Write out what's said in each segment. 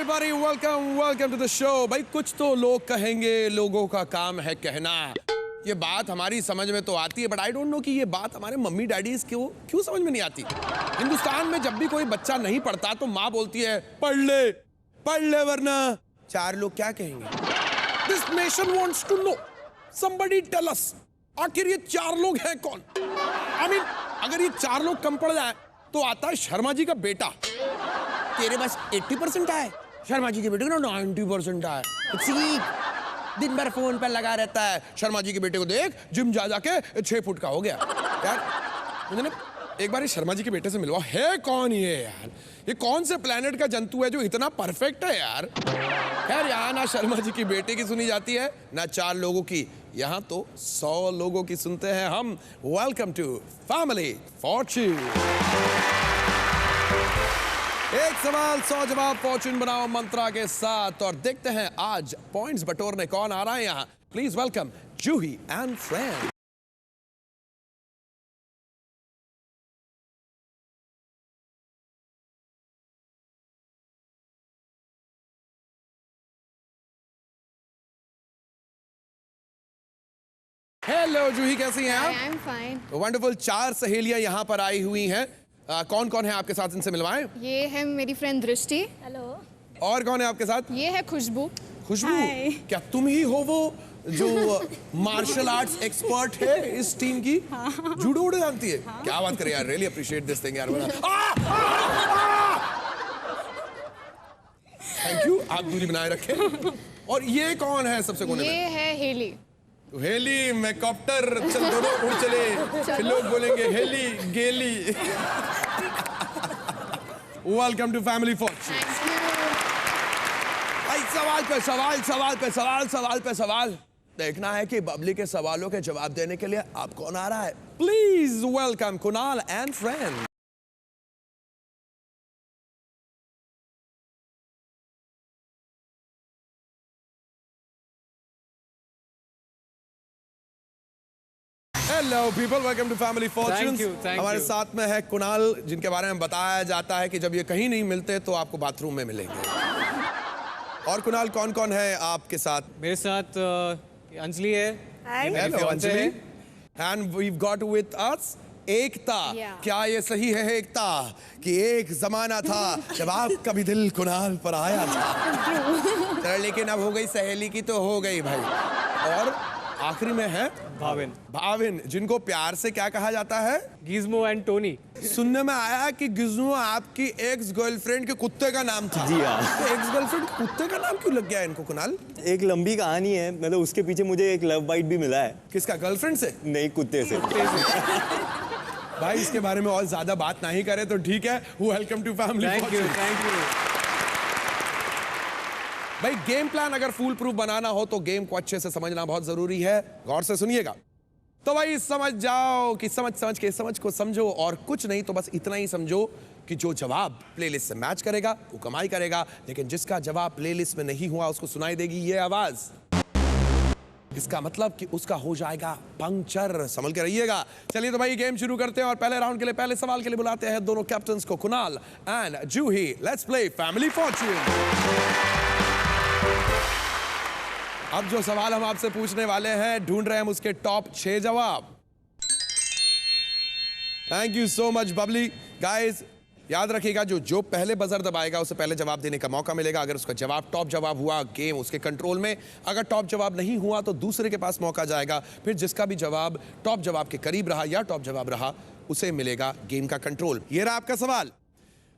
everybody, welcome to the show। भाई कुछ तो लोग कहेंगे, लोगों का काम है कहना। ये बात हमारी समझ में तो आती है, बट आई डोंट नो कि ये बात हमारे मम्मी डैडी क्यों समझ में नहीं आती। हिंदुस्तान में जब भी कोई बच्चा नहीं पढ़ता तो माँ बोलती है पढ़ ले वरना चार लोग क्या कहेंगे। This nation wants to know, somebody tell us, आखिर ये चार लोग हैं कौन। I mean, अगर ये चार लोग कम पड़ जाए तो आता है शर्मा जी का बेटा, तेरे पास 80% आए, शर्मा जी के बेटे को 90% आए। दिन भर फोन पर लगा रहता है, शर्मा जी के बेटे को देख जिम जा जाके 6 फुट का हो गया। यार मुझे ना एक बार शर्मा जी के बेटे से मिलवा, है कौन ये यार, ये कौन से प्लेनेट का जंतु है जो इतना परफेक्ट है यार। खैर यहाँ ना शर्मा जी की बेटे की सुनी जाती है ना 4 लोगों की, यहाँ तो 100 लोगों की सुनते हैं हम। Welcome to family Fortune. एक सवाल 100 जवाब, फॉर्च्यून बनाओ मंत्रा के साथ। और देखते हैं आज पॉइंट्स बटोरने कौन आ रहा है यहाँ। Please welcome Juhi and friend. Hello Juhi, कैसी हैं आप? I am fine. वंडरफुल। 4 सहेलियां यहाँ पर आई हुई हैं। कौन कौन है आपके साथ, इनसे मिलवाएं। ये है मेरी फ्रेंड दृष्टि। हेलो। और कौन है आपके साथ? ये है खुशबू। खुशबू। Hi. क्या तुम ही हो वो जो मार्शल आर्ट्स एक्सपर्ट है इस टीम की? जूडो वूडो जानती है? क्या बात करें यार, रियली अप्रिशिएट दिस थिंग यार। थैंक यू, आप दूरी बनाए रखें। और ये कौन है सबसे कोने में? ये है हेली। हेली मैं कॉप्टर, चल दोनों उड़ चले, फिर लोग बोलेंगे हेली गेली। Welcome to family Fortune. भाई सवाल पे सवाल देखना है कि बबली के सवालों के जवाब देने के लिए आप कौन आ रहा है। Please welcome Kunal and friend. Hello people, welcome to family Fortunes. हमारे साथ में है कुणाल, जिनके बारे में बताया जाता है कि जब ये कहीं नहीं मिलते तो आपको बाथरूम में मिलेंगे। और कुणाल, कौन कौन है आपके साथ? मेरे साथ अंजलि है। Hello Anjali. And we got with us Ekta. क्या ये सही है एकता कि एक जमाना था जब आपका भी दिल कुणाल पर आया था, लेकिन अब हो गई सहेली की तो हो गई भाई। और आखिरी में है भाविन, जिनको प्यार से क्या कहा जाता है? Gizmo and Tony. सुनने में आया कि गिज़्मो आपकी एक्स गर्लफ्रेंड के कुत्ते का नाम था। जी हाँ। तो एक्स गर्लफ्रेंड के कुत्ते का नाम क्यों लग गया इनको कुणाल? एक लंबी कहानी है, मतलब उसके पीछे मुझे एक लव बाइट भी मिला है। किसका, गर्लफ्रेंड से? नहीं, कुत्ते से। भाई इसके बारे में और ज्यादा बात नहीं करे तो ठीक है। Welcome to family. Thank you. भाई गेम प्लान अगर फूल प्रूफ बनाना हो तो गेम को अच्छे से समझना बहुत जरूरी है। गौर से सुनिएगा। तो भाई समझ जाओ कि समझ को समझो, और कुछ नहीं तो बस इतना ही समझो कि जो जवाब प्लेलिस्ट से मैच करेगा वो कमाई करेगा, लेकिन जिसका जवाब प्लेलिस्ट में नहीं हुआ उसको सुनाई देगी ये आवाज। इसका मतलब कि उसका हो जाएगा पंक्चर। संभल के रहिएगा। चलिए तो भाई गेम शुरू करते हैं, और पहले राउंड के लिए, पहले सवाल के लिए बुलाते हैं दोनों कैप्टन्स को, Kunal and Juhi. Let's play Family Fortune. अब जो सवाल हम आपसे पूछने वाले हैं, ढूंढ रहे हैं हम उसके टॉप 6 जवाब। Thank you so much Babli. Guys याद रखिएगा, जो पहले बजर दबाएगा उसे पहले जवाब देने का मौका मिलेगा। अगर उसका जवाब टॉप जवाब हुआ, गेम उसके कंट्रोल में। अगर टॉप जवाब नहीं हुआ तो दूसरे के पास मौका जाएगा। फिर जिसका भी जवाब टॉप जवाब के करीब रहा या टॉप जवाब रहा, उसे मिलेगा गेम का कंट्रोल। ये रहा आपका सवाल।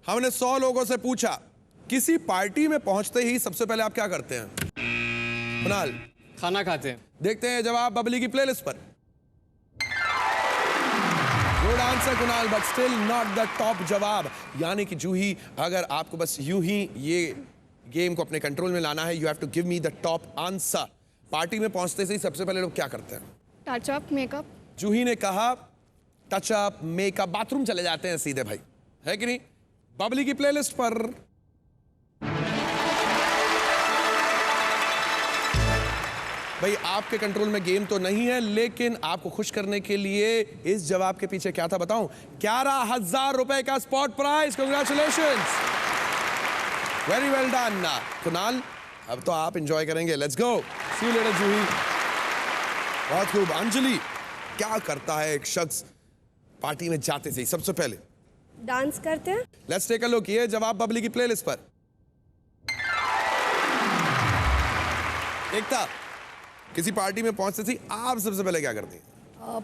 हमने 100 लोगों से पूछा, किसी पार्टी में पहुंचते ही सबसे पहले आप क्या करते हैं? कुणाल? खाना खाते हैं। देखते हैं जवाब बबली की प्लेलिस्ट पर। Good answer Kunal, but still not the top जवाब। यानी कि जूही, अगर आपको बस यूं ही ये गेम को अपने कंट्रोल में लाना है, you have to give me the top answer. Party में पहुंचते से ही सबसे पहले लोग क्या करते हैं? Touch up, makeup. जूही ने कहा टच अप, मेकअप, बाथरूम चले जाते हैं सीधे भाई, है कि नहीं? बबली की प्लेलिस्ट पर भाई आपके कंट्रोल में गेम तो नहीं है, लेकिन आपको खुश करने के लिए इस जवाब के पीछे क्या था बताऊं? 11,000 रुपए का spot prize. Congratulations. Very well done Kunal, अब तो आप एंजॉय करेंगे। Let's go, see you later Juhi. बहुत खूब। अंजलि, क्या करता है एक शख्स पार्टी में जाते से ही? सबसे पहले डांस करते हैं। Let's take a look. ये जवाब बबली की प्लेलिस्ट पर। एकता, किसी पार्टी में पहुंचते ही आप सबसे पहले क्या करती हैं?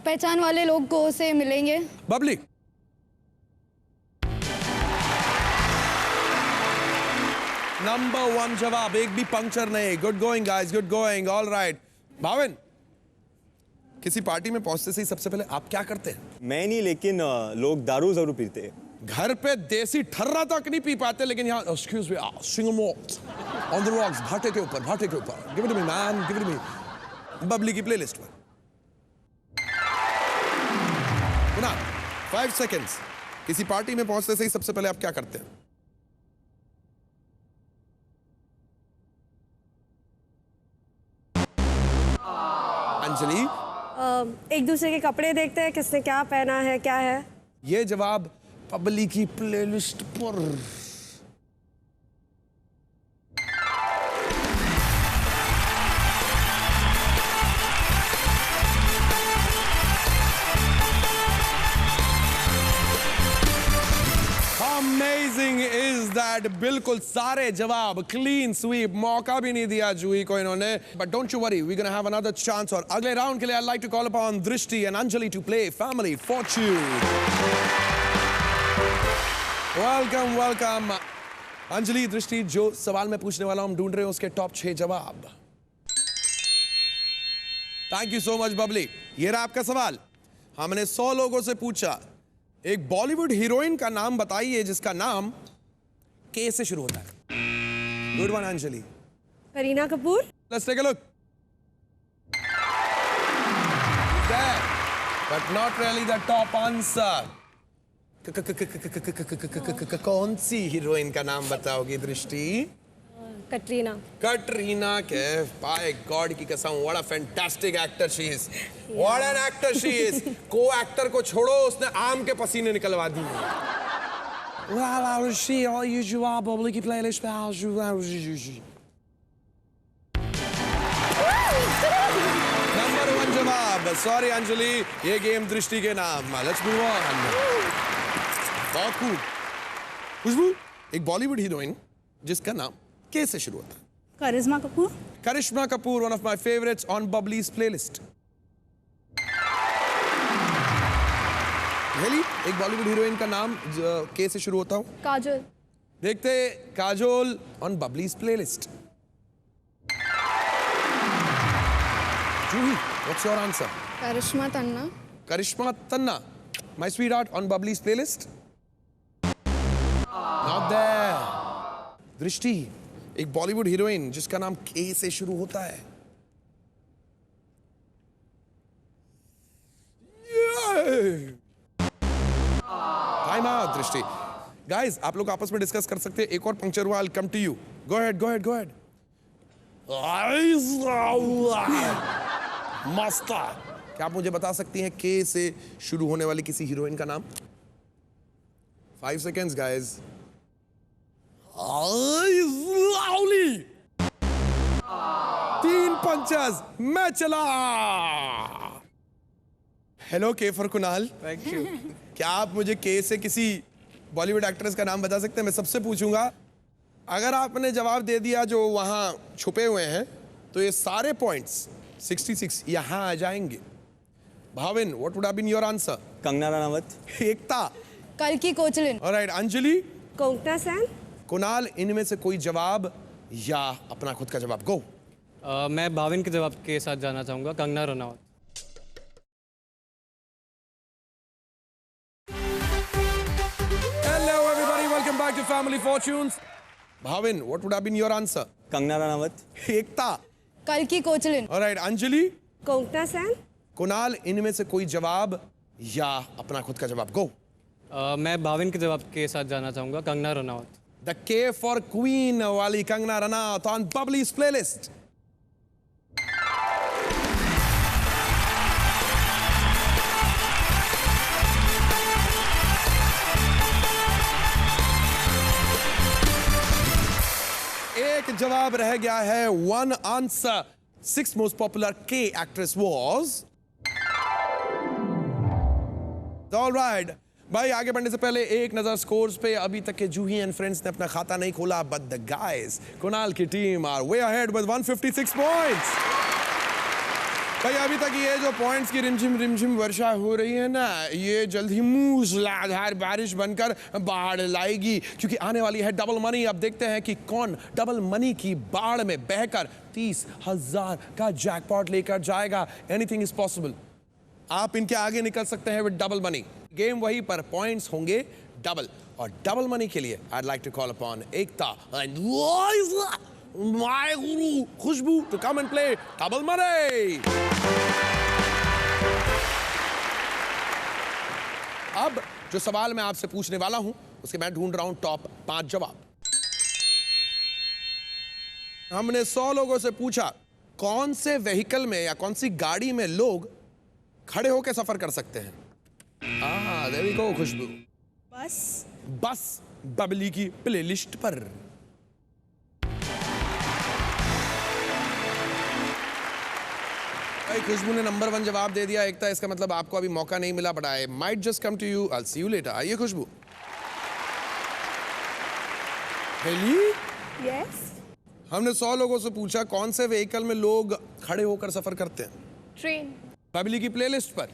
पहचान वाले लोग को से मिलेंगे। बबली, नंबर 1 जवाब, एक भी पंक्चर नहीं। Good going guys, good going. All right. Bhavin, किसी पार्टी में पहुंचते से ही सबसे पहले आप क्या करते हैं? मैं नहीं, लेकिन लोग दारू जरूर पीते हैं। घर पे देसी ठर्रा तक नहीं पी पाते, लेकिन यहाँ excuse me, single malt on the rocks, भाटे के ऊपर, भाटे के ऊपर। Give it me man, give it me. Babli की प्लेलिस्ट पर। पुनः 5 सेकेंड्स। किसी पार्टी में पहुंचते से ही सबसे पहले आप क्या करते हैं? अंजलि, एक दूसरे के कपड़े देखते हैं, किसने क्या पहना है, क्या है। ये जवाब बबली की प्लेलिस्ट पर। Amazing is that, बिल्कुल सारे जवाब क्लीन स्वीप, मौका भी नहीं दिया जूही को इन्होंने। But don't you worry, we're gonna have another chance। और अगले राउंड के लिए I'd like to call upon दृष्टि and Anjali to play Family Fortune। Welcome welcome. Anjali, दृष्टि, जो सवाल मैं पूछने वाला हूं हम ढूंढ रहे हैं उसके टॉप 6 जवाब। Thank you so much Babli. ये रहा आपका सवाल। हमने 100 लोगों से पूछा, एक बॉलीवुड हीरोइन का नाम बताइए जिसका नाम के से शुरू होता है। Good one Anjali. Kareena Kapoor. Let's take a look. But not really the top answer. कौन सी हीरोइन का नाम बताओगी दृष्टि? कटरीना। कटरीना के बाय गॉड की कसम, what a fantastic actor she is, what an actor she is. को एक्टर को छोड़ो, उसने आम के पसीने निकलवा दिए। ये जवाब बबली की प्लेलिस्ट पे। नंबर 1 जवाब। सॉरी अंजलि, ये गेम दृष्टि के नाम। Let's move on. बहुत खूब। खुशबू, एक बॉलीवुड हीरोइन जिसका नाम के से शुरू होता है। Karishma Kapoor. Karishma Kapoor, one of my favourites on Babli's playlist. Really, एक बॉलीवुड हीरोइन का नाम के से शुरू होता हो? काजल। देखते Kajol on Babli's playlist. Juhi, what's your answer? Karishma Tanna. Karishma Tanna, my sweet heart on Babli's playlist. Not there. Drishti, एक बॉलीवुड हीरोइन जिसका नाम के से शुरू होता है। टाइम आउट दृष्टि। गाइस, आप लोग आपस में डिस्कस कर सकते हैं। एक और पंक्चर हुआ, I will come to you. Go ahead, go ahead, go ahead. मस्त। क्या आप मुझे बता सकती हैं के से शुरू होने वाली किसी हीरोइन का नाम? 5 seconds गाइस। 3 पंचेस, मैं चला। हेलो के फॉर कुणाल। Thank you. क्या आप मुझे के से किसी बॉलीवुड एक्ट्रेस का नाम बता सकते हैं? मैं सबसे पूछूंगा। अगर आपने जवाब दे दिया जो वहां छुपे हुए हैं, तो ये सारे पॉइंट्स 66 यहां आ जाएंगे। Bhavin, what would have been your answer? Kangana Ranaut. Ekta. कल्कि कोचलिन। ऑलराइट अंजलि। कोंकणा सेन। कुणाल, इनमें से कोई जवाब या अपना खुद का जवाब? गो। मैं भाविन के जवाब के साथ जाना चाहूँगा, Kangana Ranaut. Hello everybody, welcome back to Family Fortunes. Bhavin, what would have been your answer? Kangana Ranaut. Ekta. कल्कि कोचलिन। Alright, अंजलि। कोंकणा सेन। कुणाल, इनमें से कोई जवाब या अपना खुद का जवाब? गो। मैं भाविन के जवाब के साथ जाना चाहूँगा, Kangana Ranaut. The K for Queen वाली Kangana Ranaut on Bubbly's playlist. जवाब रह गया है one answer. Six most popular के एक्ट्रेस वाज ऑलराइट। भाई आगे बढ़ने से पहले एक नजर स्कोर्स पे। अभी तक के जूही एंड फ्रेंड्स ने अपना खाता नहीं खोला, बट द गाइस कुणाल की team are way ahead with 156 points. भाई अभी तक ये जो पॉइंट्स की रिमझिम वर्षा हो रही है ना, ये जल्द ही मूसलाधार बारिश बनकर बाढ़ लाएगी, क्योंकि आने वाली है डबल मनी। अब देखते हैं कि कौन डबल मनी की बाढ़ में बहकर 30,000 का जैकपॉट लेकर जाएगा। Anything is possible. आप इनके आगे निकल सकते हैं विद डबल मनी। गेम वही पर पॉइंट्स होंगे डबल, और डबल मनी के लिए I like to call upon Ekta and my guru Khushboo to come and play double money. अब जो सवाल मैं आपसे पूछने वाला हूं उसके मैं ढूंढ रहा हूं टॉप 5 जवाब। हमने 100 लोगों से पूछा कौन से व्हीकल में या कौन सी गाड़ी में लोग खड़े होकर सफर कर सकते हैं। there we go, खुशबू। बस बबली की प्लेलिस्ट पर। भाई खुशबू ने नंबर 1 जवाब दे दिया एकता, इसका मतलब आपको अभी मौका नहीं मिला, but I might just come to you, I see you later. आइए खुशबू। Heli yes. हमने 100 लोगों से पूछा कौन से व्हीकल में लोग खड़े होकर सफर करते हैं। ट्रेन। बबली की प्लेलिस्ट पर।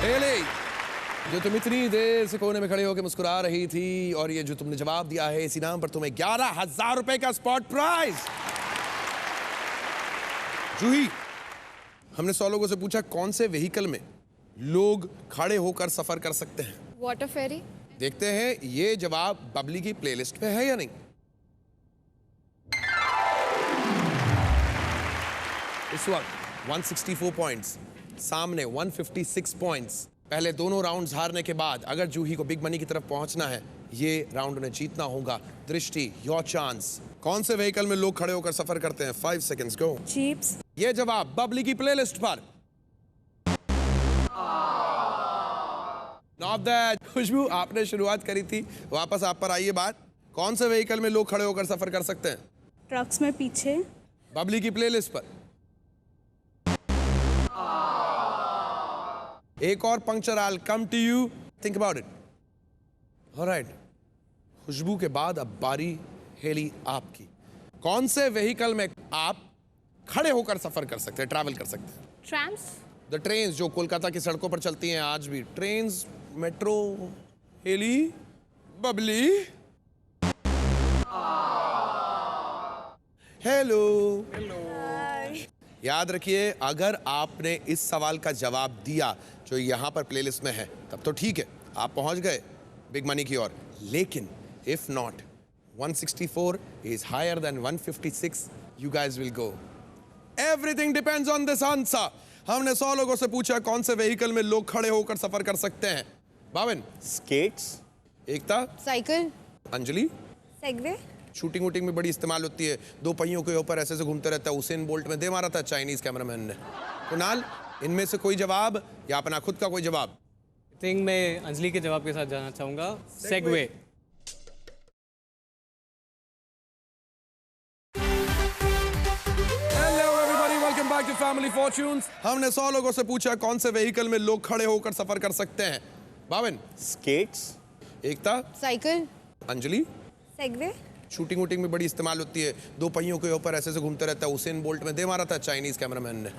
हेले, जो तुम इतनी देर से कोने में खड़े होकर मुस्कुरा रही थी, और ये जो तुमने जवाब दिया है, इसी नाम पर तुम्हें 11,000 रुपए का स्पॉट प्राइज। जूही, हमने 100 लोगों से पूछा कौन से व्हीकल में लोग खड़े होकर सफर कर सकते हैं। वाटर फेरी। देखते हैं ये जवाब बबली की प्लेलिस्ट पे है या नहीं। इस वक्त 164 पॉइंट्स, सामने 156 पॉइंट्स। पहले दोनों राउंड्स हारने के बाद अगर जूही को बिग मनी की तरफ पहुंचना है, ये राउंड उन्हें जीतना होगा। दृष्टि, योर चांस। कौन से व्हीकल में लोग खड़े होकर सफर करते हैं? 5 सेकंड्स गो। जीप्स। ये जवाब बबली की प्लेलिस्ट पर। Not that. खुशबू, आपने शुरुआत करी थी, वापस आप पर आइए बात। कौन से व्हीकल में लोग खड़े होकर सफर कर सकते हैं? ट्रक्स में पीछे। बबली की प्लेलिस्ट पर। एक और puncture, I will come to you, think about it. Alright, Khushboo के बाद अब बारी हेली आपकी। कौन से व्हीकल में आप खड़े होकर सफर कर सकते हैं, ट्रैवल कर सकते हैं? ट्रैम्स। द ट्रेन्स जो कोलकाता की सड़कों पर चलती हैं आज भी। Trains, metro. हेली, बबली। हेलो। याद रखिए, अगर आपने इस सवाल का जवाब दिया जो यहाँ पर प्लेलिस्ट में है, तब तो ठीक है, आप पहुंच गए बिग मनी की ओर। लेकिन if not, 164 is higher than 156, you guys will go. Everything depends on this answer. हमने 100 लोगों से पूछा कौन से व्हीकल में लोग खड़े होकर सफर कर सकते हैं। बावन। स्केट्स। एकता। साइकिल। अंजलि। सेगवे। शूटिंग वूटिंग में बड़ी इस्तेमाल होती है, 2 पहियों के ऊपर ऐसे से घूमते रहता है। उसेन बोल्ट में दे मारा था चाइनीज कैमरामैन ने। कुणाल, इनमें से कोई जवाब या अपना खुद का कोई जवाब? आई थिंक मैं अंजलि के जवाब के साथ जाना चाहूँगा, segue. Hello everybody, welcome back to family Fortunes. हमने 100 लोगों से पूछा कौन से व्हीकल में लोग खड़े होकर सफर कर सकते हैं। बावन। स्केट्स। एकता। साइकिल। अंजलि। सेगवे। शूटिंग वूटिंग में बड़ी इस्तेमाल होती है, 2 पहियों के ऊपर ऐसे से घूमते रहता है। उसेन बोल्ट में दे मारा था चाइनीज कैमरामैन ने।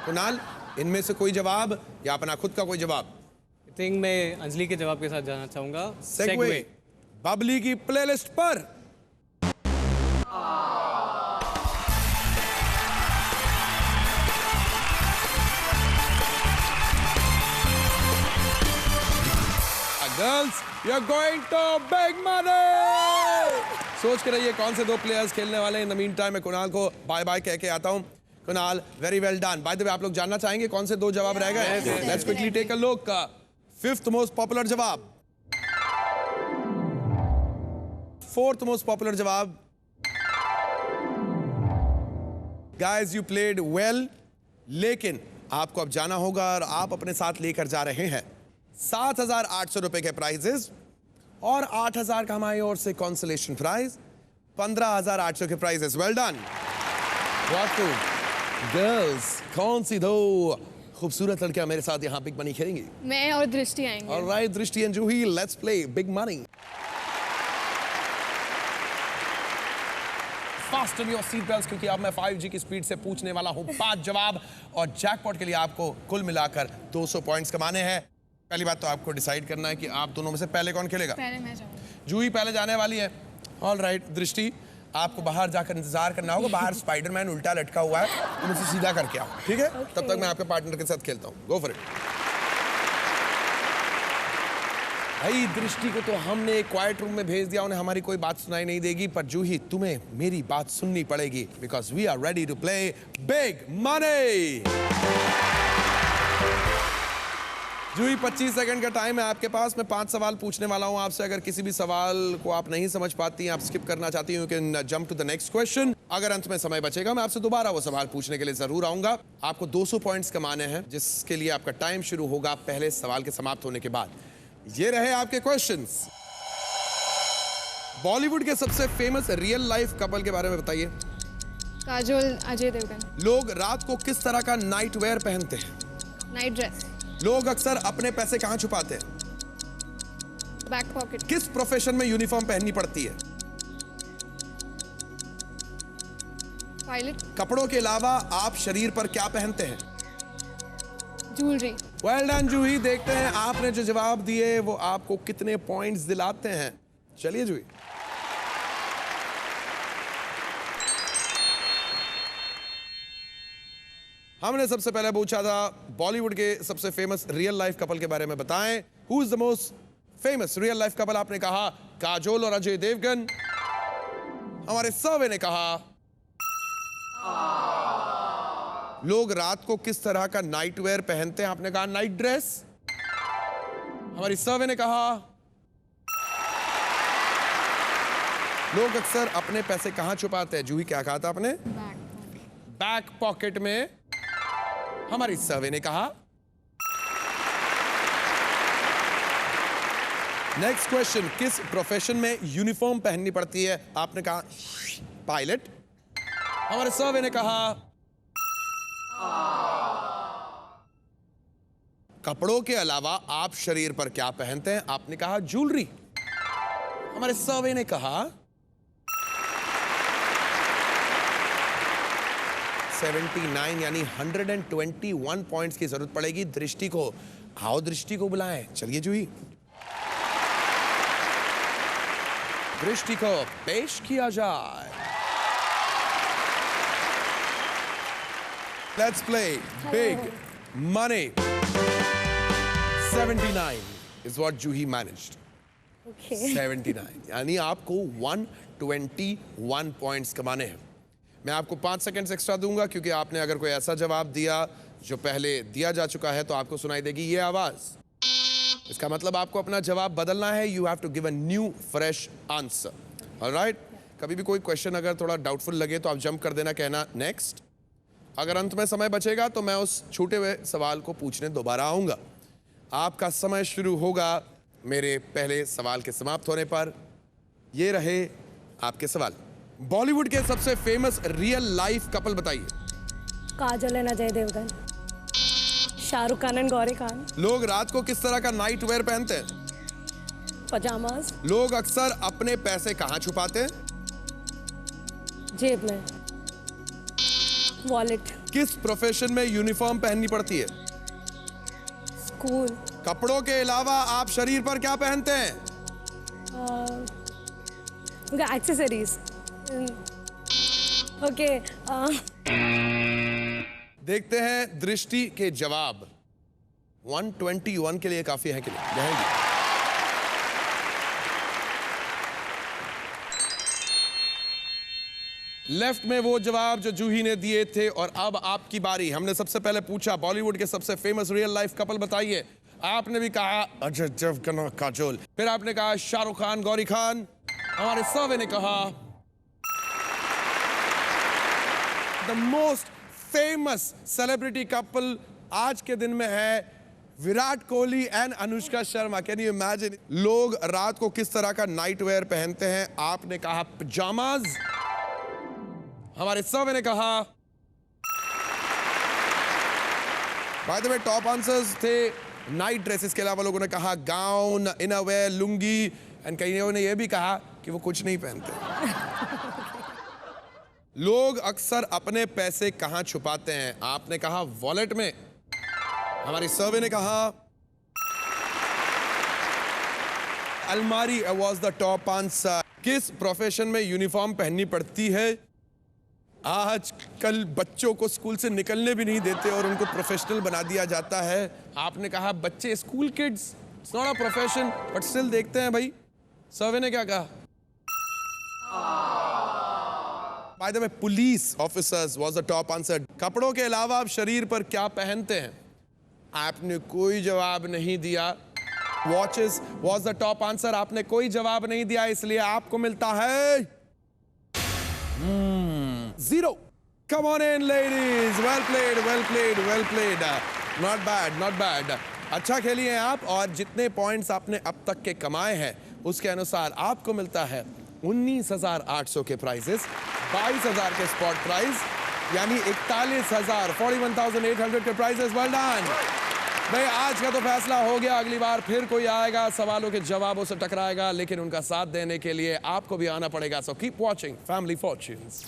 कुणाल, इनमें से कोई जवाब या अपना खुद का कोई जवाब? आई थिंक मैं अंजलि के जवाब के साथ जाना चाहूँगा, सेगवे। बबली की प्लेलिस्ट पर। Girls, you are going to big money. सोच के रहिए कौन से 2 प्लेयर्स खेलने वाले हैं। इन द मीन टाइम मैं कुणाल को बाय बाय कह के आता हूं। Kunal, very well done. By the way, आप लोग जानना चाहेंगे कौन से 2 जवाब रह गए? Let's quickly take a look. 5th most popular जवाब, 4th मोस्ट पॉपुलर जवाब। गाइस, यू प्लेड वेल, लेकिन आपको अब जाना होगा और आप अपने साथ लेकर जा रहे हैं 7,800 रुपए के प्राइजेस और 8,000 का हमारी ओर से कंसोलेशन प्राइज, 15,800 के प्राइजेस। Well done. गर्ल्स, कौन सी दो खूबसूरत लड़कियां मेरे साथ यहाँ बिग मनी खेलेंगी? मैं और दृष्टि आएंगे। ऑलराइट, दृष्टि and Juhi, let's play big money. Fasten your seat belts, क्योंकि अब मैं 5G की स्पीड से पूछने वाला हूं 5 जवाब और जैकपॉट के लिए आपको कुल मिलाकर 200 पॉइंट्स कमाने हैं। पहली बात तो आपको डिसाइड करना है कि आप दोनों में से पहले कौन खेलेगा। पहले मैं जाऊंगी। जूही पहले जाने वाली है। ऑलराइट, दृष्टि आपको बाहर जाकर इंतजार करना होगा। बाहर स्पाइडरमैन उल्टा लटका हुआ है, तुम उसे सीधा करके आओ, ठीक है? तब तक मैं आपके पार्टनर के साथ खेलता हूँ। गो फॉर इट। भाई, दृष्टि को तो हमने एक क्वाइट रूम में भेज दिया, उन्हें हमारी कोई बात सुनाई नहीं देगी, पर जूही तुम्हें मेरी बात सुननी पड़ेगी, because we are ready to play big money. Juhi, 25 second का टाइम है आपके पास। मैं 5 सवाल पूछने वाला हूं आपसे। अगर किसी भी सवाल को आप नहीं समझ पाती हैं, आप स्किप करना चाहती हूँ, can jump to the next question. अगर अंत में समय बचेगा, मैं आपसे दोबारा वो सवाल पूछने के लिए जरूर आऊंगा। आपको 200 पॉइंट्स कमाने हैं, जिसके लिए आपका टाइम शुरू होगा पहले सवाल के समाप्त होने के बाद। ये रहे आपके क्वेश्चंस। बॉलीवुड के सबसे फेमस रियल लाइफ कपल के बारे में बताइए। काजोल, अजय देवगन। लोग रात को किस तरह का नाइट वेयर पहनते हैं? Night dress. लोग अक्सर अपने पैसे कहां छुपाते हैं? Back pocket. किस प्रोफेशन में यूनिफॉर्म पहननी पड़ती है? पायलट। कपड़ों के अलावा आप शरीर पर क्या पहनते हैं? ज्वेलरी। वेल डन जूही। देखते हैं आपने जो जवाब दिए वो आपको कितने पॉइंट्स दिलाते हैं। चलिए जूही। हमने सबसे पहले पूछा था बॉलीवुड के सबसे फेमस रियल लाइफ कपल के बारे में बताएं। Who is the most famous real life couple? आपने कहा काजोल और अजय देवगन। हमारे सर्वे ने कहा लोग रात को किस तरह का नाइट वेयर पहनते हैं? आपने कहा नाइट ड्रेस। हमारी सर्वे ने कहा लोग अक्सर अपने पैसे कहां छुपाते हैं? जूही, क्या कहा था आपने? बैक पॉकेट में। हमारी सर्वे ने कहा नेक्स्ट क्वेश्चन, किस प्रोफेशन में यूनिफॉर्म पहननी पड़ती है? आपने कहा पायलट। हमारे सर्वे ने कहा कपड़ों के अलावा आप शरीर पर क्या पहनते हैं? आपने कहा ज्वेलरी। हमारे सर्वे ने कहा 79 यानी 121 पॉइंट्स की जरूरत पड़ेगी दृष्टि को। आओ दृष्टि को बुलाएं। चलिए जूही, दृष्टि को पेश किया जाए। Let's play big money. 79 is what Juhi managed. Okay. 79 यानी आपको 121 पॉइंट्स कमाने हैं। मैं आपको 5 सेकंड्स एक्स्ट्रा दूंगा, क्योंकि आपने अगर कोई ऐसा जवाब दिया जो पहले दिया जा चुका है तो आपको सुनाई देगी ये आवाज। इसका मतलब आपको अपना जवाब बदलना है। You have to give a new fresh answer. Alright? कभी भी कोई क्वेश्चन अगर थोड़ा डाउटफुल लगे तो आप जंप कर देना, कहना नेक्स्ट। अगर अंत में समय बचेगा तो मैं उस छूटे हुए सवाल को पूछने दोबारा आऊंगा। आपका समय शुरू होगा मेरे पहले सवाल के समाप्त होने पर। ये रहे आपके सवाल। बॉलीवुड के सबसे फेमस रियल लाइफ कपल बताइए। काजल एंड अजय देवगन। शाहरुख खान एंड गौरी खान। लोग रात को किस तरह का नाइट वेयर पहनते हैं? पजामाज। लोग अक्सर अपने पैसे कहां छुपाते हैं? जेब में। वॉलेट। किस प्रोफेशन में यूनिफॉर्म पहननी पड़ती है? स्कूल। कपड़ों के अलावा आप शरीर पर क्या पहनते हैं? एक्सेसरीज। ओके। देखते हैं दृष्टि के जवाब 121 के लिए काफी है कि नहीं। रहेंगे। लेफ्ट में वो जवाब जो जूही ने दिए थे। और अब आपकी बारी। हमने सबसे पहले पूछा बॉलीवुड के सबसे फेमस रियल लाइफ कपल बताइए। आपने भी कहा अजय देवगन और काजोल। फिर आपने कहा शाहरुख खान, गौरी खान। हमारे सर्वे ने कहा the most famous celebrity couple आज के दिन में है Virat Kohli and Anushka Sharma, can you imagine? लोग रात को किस तरह का नाइट वेयर पहनते हैं? आपने कहा पिजामाज, हमारे सर्वे ने कहा, by the way top answers थे नाइट ड्रेसेस के अलावा लोगों ने कहा गाउन, इनरवेयर, लुंगी, एंड कई लोगों ने यह भी कहा कि वो कुछ नहीं पहनते। लोग अक्सर अपने पैसे कहां छुपाते हैं? आपने कहा वॉलेट में, हमारी सर्वे ने कहा अलमारी वाज द टॉप आंसर। किस प्रोफेशन में यूनिफॉर्म पहननी पड़ती है? आज कल बच्चों को स्कूल से निकलने भी नहीं देते और उनको प्रोफेशनल बना दिया जाता है। आपने कहा बच्चे, school kids, it's not a profession but still देखते हैं भाई। सर्वे ने क्या कहा? By the way police officers was the top answer. कपड़ों के अलावा आप शरीर पर क्या पहनते हैं? आपने कोई जवाब नहीं दिया। Watches was the top answer, आपने कोई जवाब नहीं दिया, इसलिए आपको मिलता है 0. Come on in ladies, well played, well played, well played. Not bad, not bad. अच्छा खेली हैं आप, और जितने पॉइंट्स आपने अब तक के कमाए हैं उसके अनुसार आपको मिलता है 19,800 के प्राइजेस, 22,000 के स्पॉट प्राइज, यानी 41,000, 41,800 के प्राइजेस। वेल डन भाई, आज का तो फैसला हो गया। अगली बार फिर कोई आएगा, सवालों के जवाबों से टकराएगा, लेकिन उनका साथ देने के लिए आपको भी आना पड़ेगा। So keep watching Family Fortunes.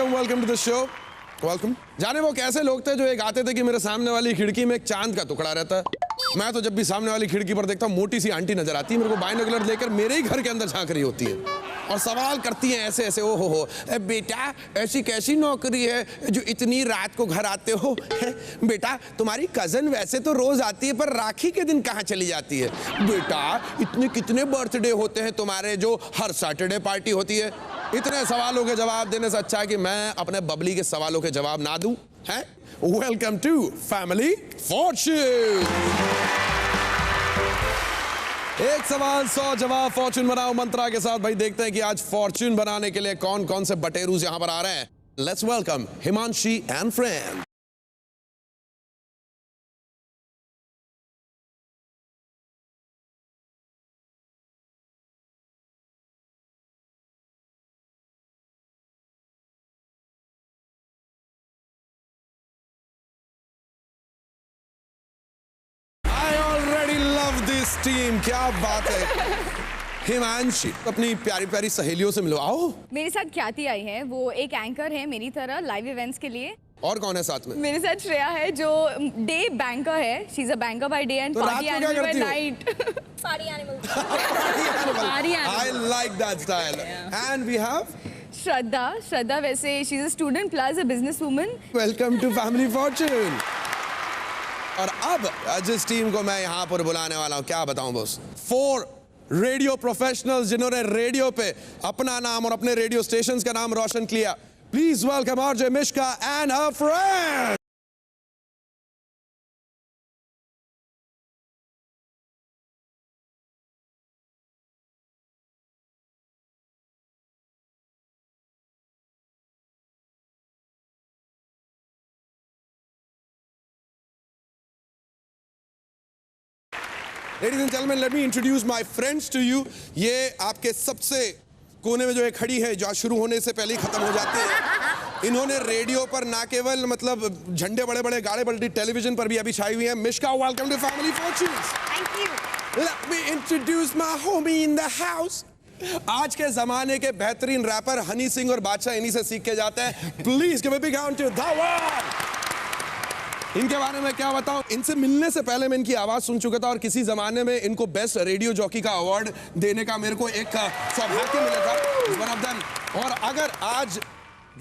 Welcome to the show. Welcome. जाने वो कैसे लोग थे जो एक आते थे कि मेरे सामने वाली खिड़की में एक चांद का टुकड़ा रहता है। मैं तो जब भी सामने वाली खिड़की पर देखता हूँ मोटी सी आंटी नजर आती है, मेरे को बाइनोकुलर लेकर मेरे ही घर के अंदर झांक रही होती है और सवाल करती हैं ऐसे ऐसे, ओ हो बेटा ऐसी कैसी नौकरी है जो इतनी रात को घर आते हो? बेटा तुम्हारी कजन वैसे तो रोज आती है पर राखी के दिन कहाँ चली जाती है? बेटा इतने कितने बर्थडे होते हैं तुम्हारे जो हर सैटरडे पार्टी होती है? इतने सवालों के जवाब देने से अच्छा है कि मैं अपने बबली के सवालों के जवाब ना दूं, हैं? Welcome to family Fortune. एक सवाल 100 जवाब, फॉर्च्यून बनाओ मंत्रा के साथ। भाई देखते हैं कि आज फॉर्च्यून बनाने के लिए कौन कौन से बटेरूज यहां पर आ रहे हैं। Let's welcome Himanshi and friend. Team, क्या बात है। हिमांशी अपनी प्यारी प्यारी सहेलियों से मिलो, आओ। मेरे साथ ख्याति आई है, वो एक एंकर है मेरी तरह लाइव इवेंट्स के लिए। और कौन है साथ में? मेरे साथ श्रेया है जो डे बैंकर है। She is a banker by day and party animal by night. Party animal. I like that style. And we have Shraddha वैसे she is a student plus a business woman. Welcome to family fortune. और अब जिस team को मैं यहाँ पर बुलाने वाला हूँ, क्या बताऊँ बॉस, 4 रेडियो प्रोफेशनल्स जिन्होंने रेडियो पे अपना नाम और अपने रेडियो स्टेशंस का नाम रोशन किया। Please welcome RJ Mishka and her friend. Ladies and gentlemen, let me introduce my friends to you. ये आपके सबसे कोने में जो है खड़ी है, जो शुरू होने से पहले ही खत्म हो जाती है। इन्होंने रेडियो पर ना केवल मतलब झंडे बड़े बड़े गाड़े बल्टी टेलीविजन पर भी अभी छाई हुई है। Mishka, welcome to family fortunes. Thank you. Let me introduce my homie in the house. आज के जमाने के बेहतरीन रैपर हनी सिंह और बादशाह इन्हीं से सीख के जाते हैं। Please give a big hand to Dhawal. इनके बारे में क्या बताऊं, इनसे मिलने से पहले मैं इनकी आवाज सुन चुका था और किसी जमाने में इनको बेस्ट रेडियो जॉकी का अवार्ड देने का मेरे को एक सौभाग्य मिला था। One of them. और अगर आज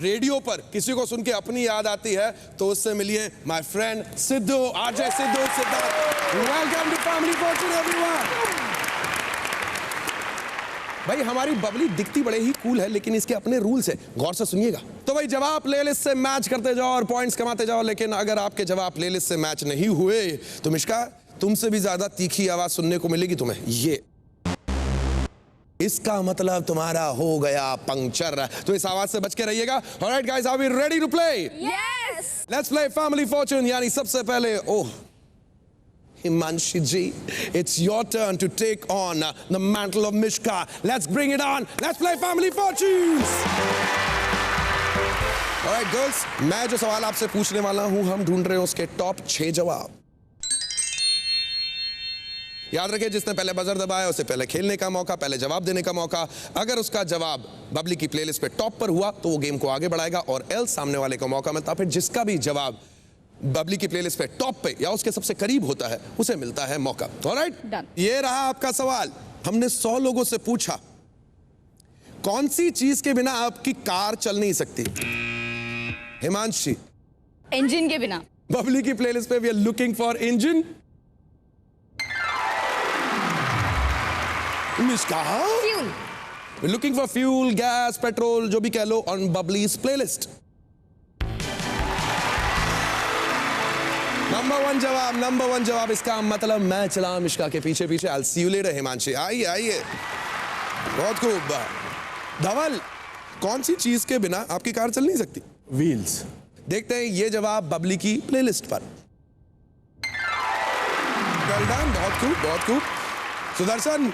रेडियो पर किसी को सुन के अपनी याद आती है तो उससे मिलिए my friend Siddhu, RJ Siddhu Siddharth. Welcome to family Fortune everyone. भाई हमारी बबली दिखती बड़े ही कूल है लेकिन इसके अपने रूल्स है, गौर से सुनिएगा। तो भाई जवाब प्लेलिस्ट से मैच करते जाओ और पॉइंट्स कमाते जाओ, लेकिन अगर आपके जवाब प्लेलिस्ट से मैच नहीं हुए तो मिश्का तुमसे भी ज्यादा तीखी आवाज सुनने को मिलेगी तुम्हें। ये इसका मतलब तुम्हारा हो गया पंक्चर, तो इस आवाज से बच के रहिएगा। Alright guys, are we ready to play? Yes. Let's play Family Fortune. यानी सबसे पहले Himanshi ji, it's your turn to take on the mantle of Mishka. Let's bring it on. Let's play Family Fortunes. All right, girls. मैं जो सवाल आपसे पूछने वाला हूं, हम ढूंढ रहे हैं उसके टॉप 6 जवाब। याद रखिए, जिसने पहले बजर दबाया उसे पहले खेलने का मौका, पहले जवाब देने का मौका। अगर उसका जवाब बबली की प्लेलिस्ट पे टॉप पर हुआ तो वो गेम को आगे बढ़ाएगा और एल सामने वाले को मौका मिलता। फिर जिसका भी जवाब बबली की प्लेलिस्ट पे टॉप पे या उसके सबसे करीब होता है उसे मिलता है मौका। Alright, Done. ये रहा आपका सवाल। हमने 100 लोगों से पूछा कौन सी चीज के बिना आपकी कार चल नहीं सकती। हिमांशी, इंजन के बिना। बबली की प्लेलिस्ट पे we are looking for engine. Mishka, fuel. We looking for fuel, gas, petrol, जो भी कह लो on Babli's playlist. Number one जवाब। इसका मतलब मैं चला मिश्का के पीछे पीछे। I'll see you later, Himanshi. आइए बहुत खूब। धवल, कौन सी चीज के बिना आपकी कार चल नहीं सकती? व्हील्स। देखते हैं ये जवाब बबली की प्लेलिस्ट पर। Well done, बहुत खूब। सुदर्शन,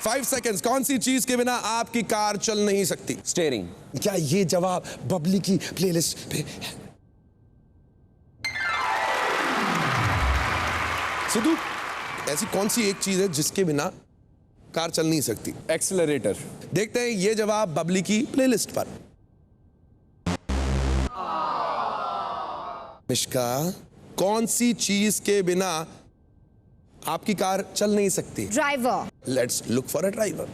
5 seconds। कौन सी चीज के बिना आपकी कार चल नहीं सकती? स्टीयरिंग। क्या ये जवाब बबली की प्लेलिस्ट पे है? सिद्धू, ऐसी कौन सी एक चीज है जिसके बिना कार चल नहीं सकती? एक्सेलरेटर। देखते हैं ये जवाब बबली की प्लेलिस्ट पर। मिश्का, कौन सी चीज के बिना आपकी कार चल नहीं सकती? Driver. Let's look for a driver.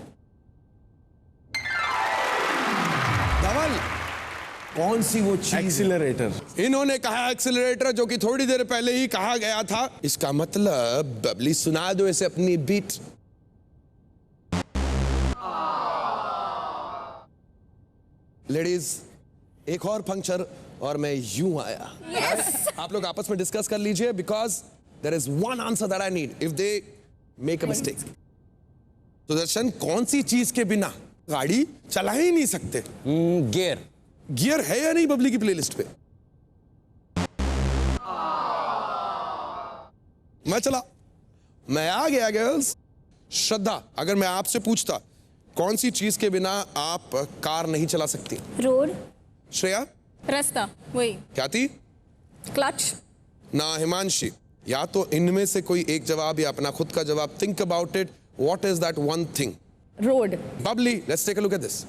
Dhawal, कौन सी वो चीज? एक्सेलरेटर। इन्होंने कहा एक्सेलरेटर, जो कि थोड़ी देर पहले ही कहा गया था। इसका मतलब बबली सुना दो इसे अपनी बीट। लेडीज, एक और पंक्चर और मैं यूं आया। आप लोग आपस में डिस्कस कर लीजिए, because there is one answer that I need if they make a mistake. Sudarshan, कौन सी चीज के बिना गाड़ी चला ही नहीं सकते? गियर। गियर है या नहीं बबली की प्लेलिस्ट पे? मैं चला, मैं आ गया गर्ल्स। श्रद्धा, अगर मैं आपसे पूछता कौन सी चीज के बिना आप कार नहीं चला सकती? रोड। श्रेया? रास्ता। वही। क्या थी? क्लच। ना हिमांशी, या तो इनमें से कोई एक जवाब या अपना खुद का जवाब। Think about it, what is that one thing? Road. Babli, let's take a look at this.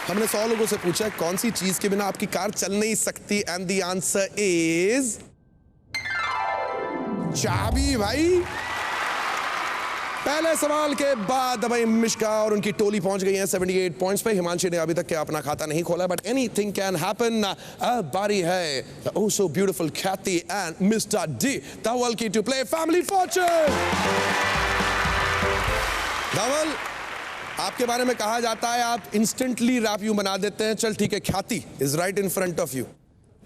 हमने 100 लोगों से पूछा कौन सी चीज के बिना आपकी कार चल नहीं सकती, एंड द आंसर इज चाबी। भाई, पहले सवाल के बाद भाई मिश्का और उनकी टोली पहुंच गई है 78 पॉइंट्स पे। हिमांशी ने अभी तक के अपना खाता नहीं खोला, बट एनीथिंग कैन हैपन। अब बारी है ओह सो ब्यूटीफुल ख्याति एंड मिस्टर डी धवल की टू प्ले फैमिली फॉर्च्यून। धवल, आपके बारे में कहा जाता है आप इंस्टेंटली रैप यूं बना देते हैं। चल ठीक है, ख्याति is right in front of you.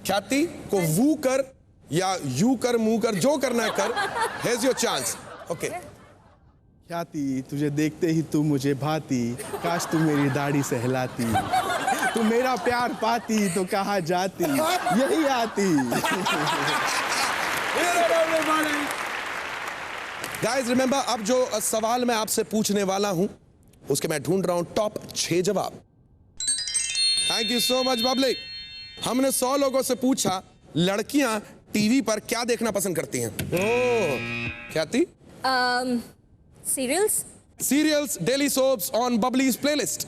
ख्याति को वू कर या यू कर, मुंह कर, जो करना है कर। हेre's your chance. ओके। ख्याति, तुझे देखते ही तू मुझे भाती, काश तू मेरी दाढ़ी सहलाती, तू मेरा प्यार पाती तो कहाँ जाती, यही आती। गाइस रिमेंबर, अब जो सवाल मैं आपसे पूछने वाला हूं उसके मैं ढूंढ रहा हूं टॉप 6 जवाब। Thank you so much Babli. हमने 100 लोगों से पूछा लड़कियां टीवी पर क्या देखना पसंद करती हैं। ओह क्या थी? Serials. Serials, daily soaps on Babli's playlist.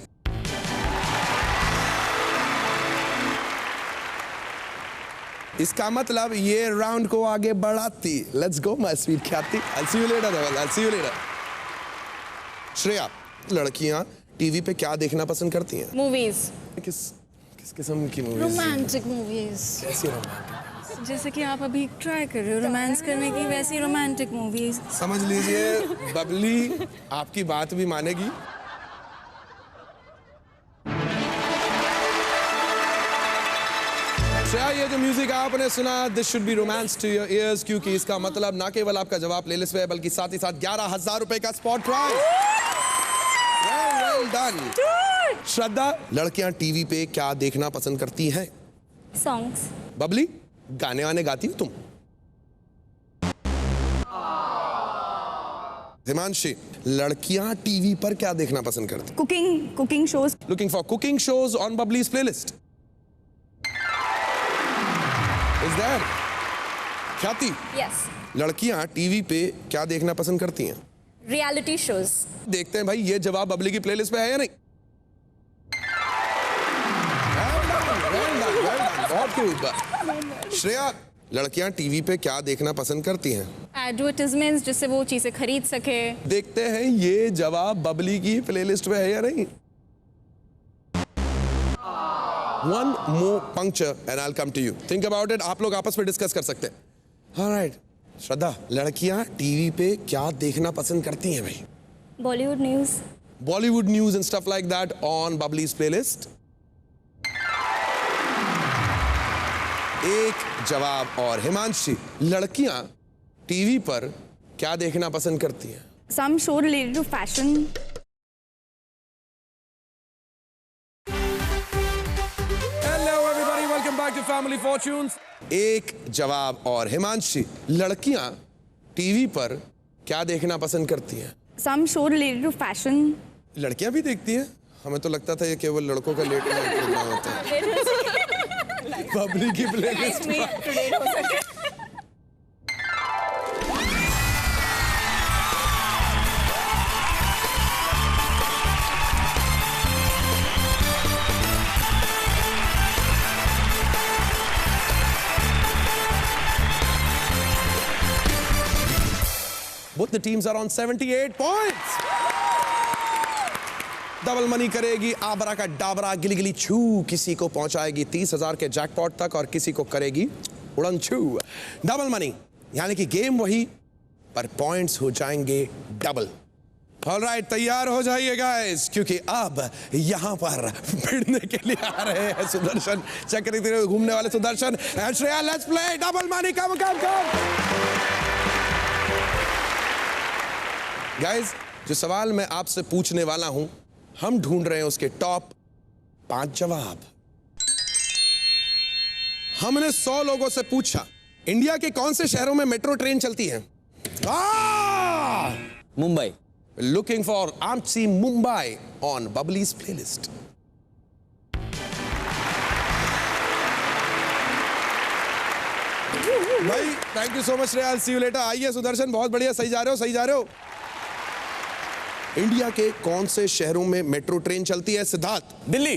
इसका मतलब ये राउंड को आगे बढ़ाती। लेट्स गो माय स्वीट ख्याति। I'll see you later, Dhaval. I'll see you later. Shreya, लड़कियां टीवी पे क्या देखना पसंद करती हैं? मूवीज। किस किस किस्म की मूवीज? Romantic movies. कैसी रोमांटिक? जैसे कि आप अभी ट्राई कर रहे हो रोमांस करने की, वैसी रोमांटिक मूवीज। समझ लीजिए बबली आपकी बात भी मानेगी। श्रेया, ये जो म्यूजिक आपने सुना, this should be romance to your ears, क्योंकि इसका मतलब ना केवल आपका जवाब प्लेलिस्ट में है बल्कि साथ ही साथ 11,000 रुपए का spot prize. Well done. Shraddha, लड़कियां टीवी पे क्या देखना पसंद करती हैं? सॉन्ग्स। बबली, गाने वाने गाती हो तुम? हिमांशी, लड़कियां टीवी पर क्या देखना पसंद करती? Cooking shows. Looking for cooking shows on Babli's playlist. Is there? Khyati, yes. लड़कियां टीवी पे क्या देखना पसंद करती हैं? Reality shows. देखते हैं भाई ये जवाब बबली की प्लेलिस्ट पे है या नहीं। बहुत खूब। श्रेया, लड़कियां टीवी पे क्या देखना पसंद करती हैं? एडवर्टाइजमेंट्स, जिससे वो चीजें खरीद सके। देखते हैं ये जवाब बबली की प्लेलिस्ट पे है या नहीं। One more puncture and I'll come to you. Think about it. आप लोग आपस में डिस्कस कर सकते हैं। All right. श्रद्धा, लड़कियां टीवी पे क्या देखना पसंद करती हैं भाई? Bollywood news. Bollywood news and stuff like that on Bubbly's playlist. एक जवाब और। हिमांशी, लड़कियां टीवी पर क्या देखना पसंद करती हैं? Some show related to fashion. Family fortunes. एक जवाब और। हिमांशी, लड़कियां टीवी पर क्या देखना पसंद करती हैं? Some show related to fashion. लड़कियां भी देखती हैं? हमें तो लगता था ये केवल लड़कों का लेट नाइट प्रोग्राम होता है। बबली की प्लेलिस्ट पर। Both the teams are on 78 points. Double money करेगी आबरा का डाबरा, गिली गिली छू, किसी को पहुंचाएगी 30,000 के जैकपॉट तक और किसी को करेगी उड़न छू। डबल मनी यानी कि गेम वही पर पॉइंट्स हो जाएंगे डबल। ऑलराइट, तैयार हो जाइए गाइस, क्योंकि अब यहां पर भिड़ने के लिए आ रहे हैं सुदर्शन चक्री घूमने वाले Sudarshan and Shreya. Let's play double money. Come guys, जो सवाल मैं आपसे पूछने वाला हूं, हम ढूंढ रहे हैं उसके टॉप 5 जवाब। हमने 100 लोगों से पूछा इंडिया के कौन से शहरों में मेट्रो ट्रेन चलती है? मुंबई। लुकिंग फॉर आमची मुंबई ऑन बबलीज प्लेलिस्ट। भाई thank you so much Shreya, see you later. आइए सुदर्शन, बहुत बढ़िया, सही जा रहे हो। इंडिया के कौन से शहरों में मेट्रो ट्रेन चलती है? सिद्धार्थ, दिल्ली।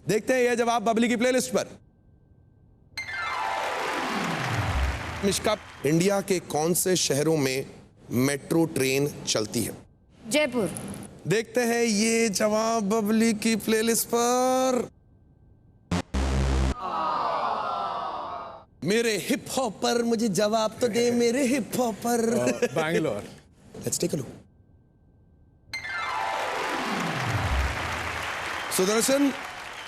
देखते हैं यह जवाब बबली की प्लेलिस्ट पर। मिश्का, इंडिया के कौन से शहरों में मेट्रो ट्रेन चलती है? जयपुर। देखते हैं ये जवाब बबली की प्लेलिस्ट पर। मेरे हिप हॉप पर मुझे जवाब तो दे, मेरे हिप हॉप पर। Bangalore. Let's take a look. Sudarshan,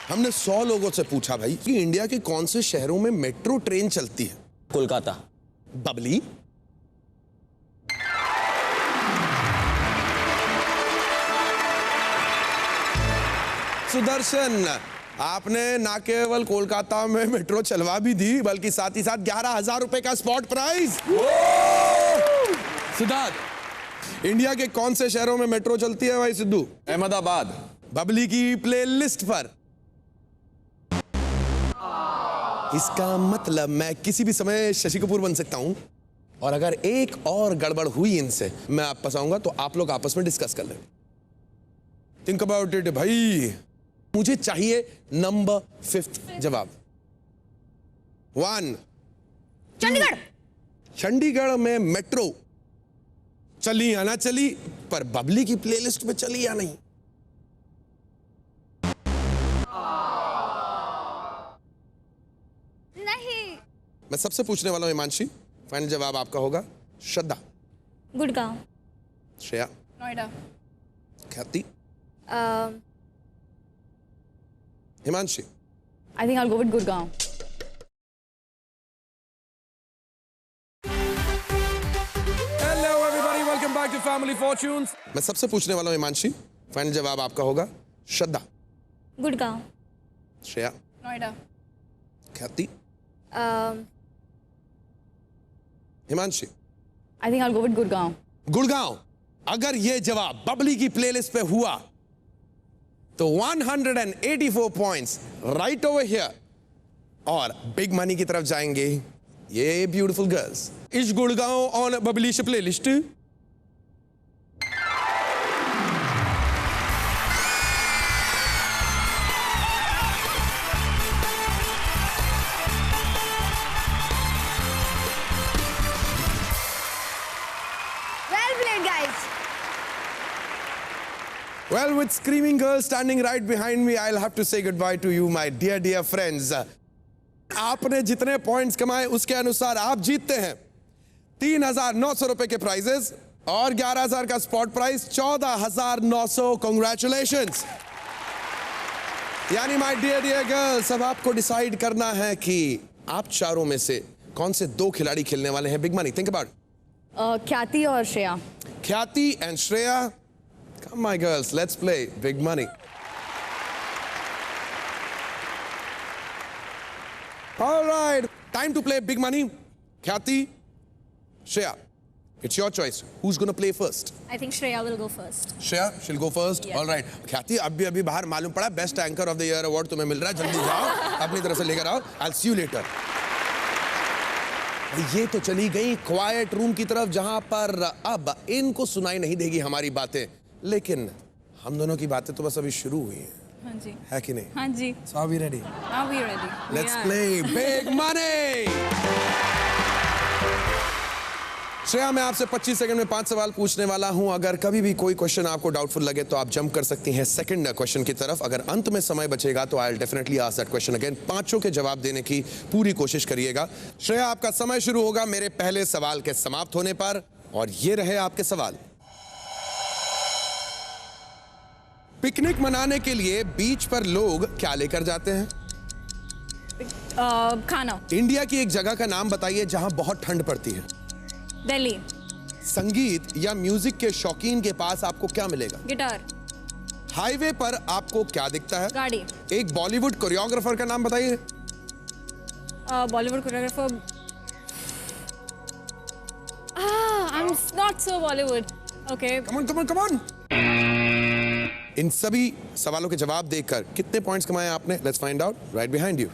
हमने 100 लोगों से पूछा भाई कि इंडिया के कौन से शहरों में मेट्रो ट्रेन चलती है? कोलकाता। बबली, सुदर्शन, आपने ना केवल कोलकाता में मेट्रो चलवा भी दी बल्कि साथ ही साथ 11,000 रुपए का स्पॉट प्राइज। सिद्धार्थ, इंडिया के कौन से शहरों में मेट्रो चलती है भाई? सिद्धू, अहमदाबाद। बबली की प्लेलिस्ट पर। इसका मतलब मैं किसी भी समय शशि कपूर बन सकता हूं, और अगर एक और गड़बड़ हुई इनसे मैं आप फंसाऊंगा तो आप लोग आपस में डिस्कस कर लेंगे। थिंक अबाउट इट भाई। मुझे चाहिए नंबर 5 जवाब। 1 चंडीगढ़। चंडीगढ़ में मेट्रो चली या ना चली, पर बबली की प्लेलिस्ट में चली या नहीं? नहीं। मैं सबसे पूछने वाला हूं हिमांशी, फाइनल जवाब आपका होगा। श्रद्धा, Gurgaon. Shreya, Noida. Khyati, Himanshi. I think I'll go with Gurgaon. Hello everybody, welcome back to family Fortunes. मैं सबसे पूछने वाला हूं हिमांशी, फाइनल जवाब आपका होगा। श्रद्धा, Gurgaon. Shreya, Noida. Khyati, Himanshi. I think I'll go with Gurgaon. Gurgaon. अगर ये जवाब बबली की प्लेलिस्ट पे हुआ तो 184 पॉइंट्स राइट ओवर हियर, और बिग मनी की तरफ जाएंगे ये ब्यूटीफुल गर्ल्स। इस गुड़गांव ऑन बबली से playlist. Well played, guys. Well, with screaming girls standing right behind me, I'll have to say goodbye to you, my dear, dear friends. आपने जितने points कमाए उसके अनुसार आप जीतते हैं 3,900 रुपए के प्राइजेस और 11,000 का स्पॉट प्राइस 14,900। कांग्रेचुलेशंस। यानी माय डियर डियर गर्ल्स, अब आपको डिसाइड करना है कि आप चारों में से कौन से 2 खिलाड़ी खेलने वाले हैं बिग मनी। Think about. ख्याति और श्रेया। ख्याति and Shreya. Come my girls, let's play big money. All right, time to play big money. Khyati, Shreya, it's your choice. Who's going to play first? I think Shreya will go first. Shreya, she'll go first. Yeah. All right. Khyati, अभी बाहर मालूम पड़ा best anchor of the year award तुम्हें मिल रहा है, जल्दी जाओ अपनी तरफ से लेकर आओ। I'll see you later. ये तो चली गई क्वाइट रूम की तरफ, जहां पर अब इनको सुनाई नहीं देगी हमारी बातें, लेकिन हम दोनों की बातें तो बस अभी शुरू हुई हैं। हाँ जी। है कि नहीं? हाँ जी। So are we ready? Are we ready? Let's play big money. Shreya, मैं आपसे 25 सेकंड में 5 सवाल पूछने वाला हूं। अगर कभी भी कोई क्वेश्चन आपको डाउटफुल लगे तो आप जंप कर सकती हैं सेकंड क्वेश्चन की तरफ। अगर अंत में समय बचेगा तो I will definitely ask that question again. 5 के जवाब देने की पूरी कोशिश करिएगा। श्रेया, आपका समय शुरू होगा मेरे पहले सवाल के समाप्त होने पर, और ये रहे आपके सवाल। पिकनिक मनाने के लिए बीच पर लोग क्या लेकर जाते हैं? खाना। इंडिया की एक जगह का नाम बताइए जहां बहुत ठंड पड़ती है। दिल्ली। संगीत या म्यूजिक के शौकीन के पास आपको क्या मिलेगा? गिटार। हाईवे पर आपको क्या दिखता है? गाड़ी। एक बॉलीवुड कोरियोग्राफर का नाम बताइए। Bollywood choreographer. I'm not so Bollywood. Okay. Come on. इन सभी सवालों के जवाब देकर कितने पॉइंट्स कमाए आपने? Let's find out right behind you.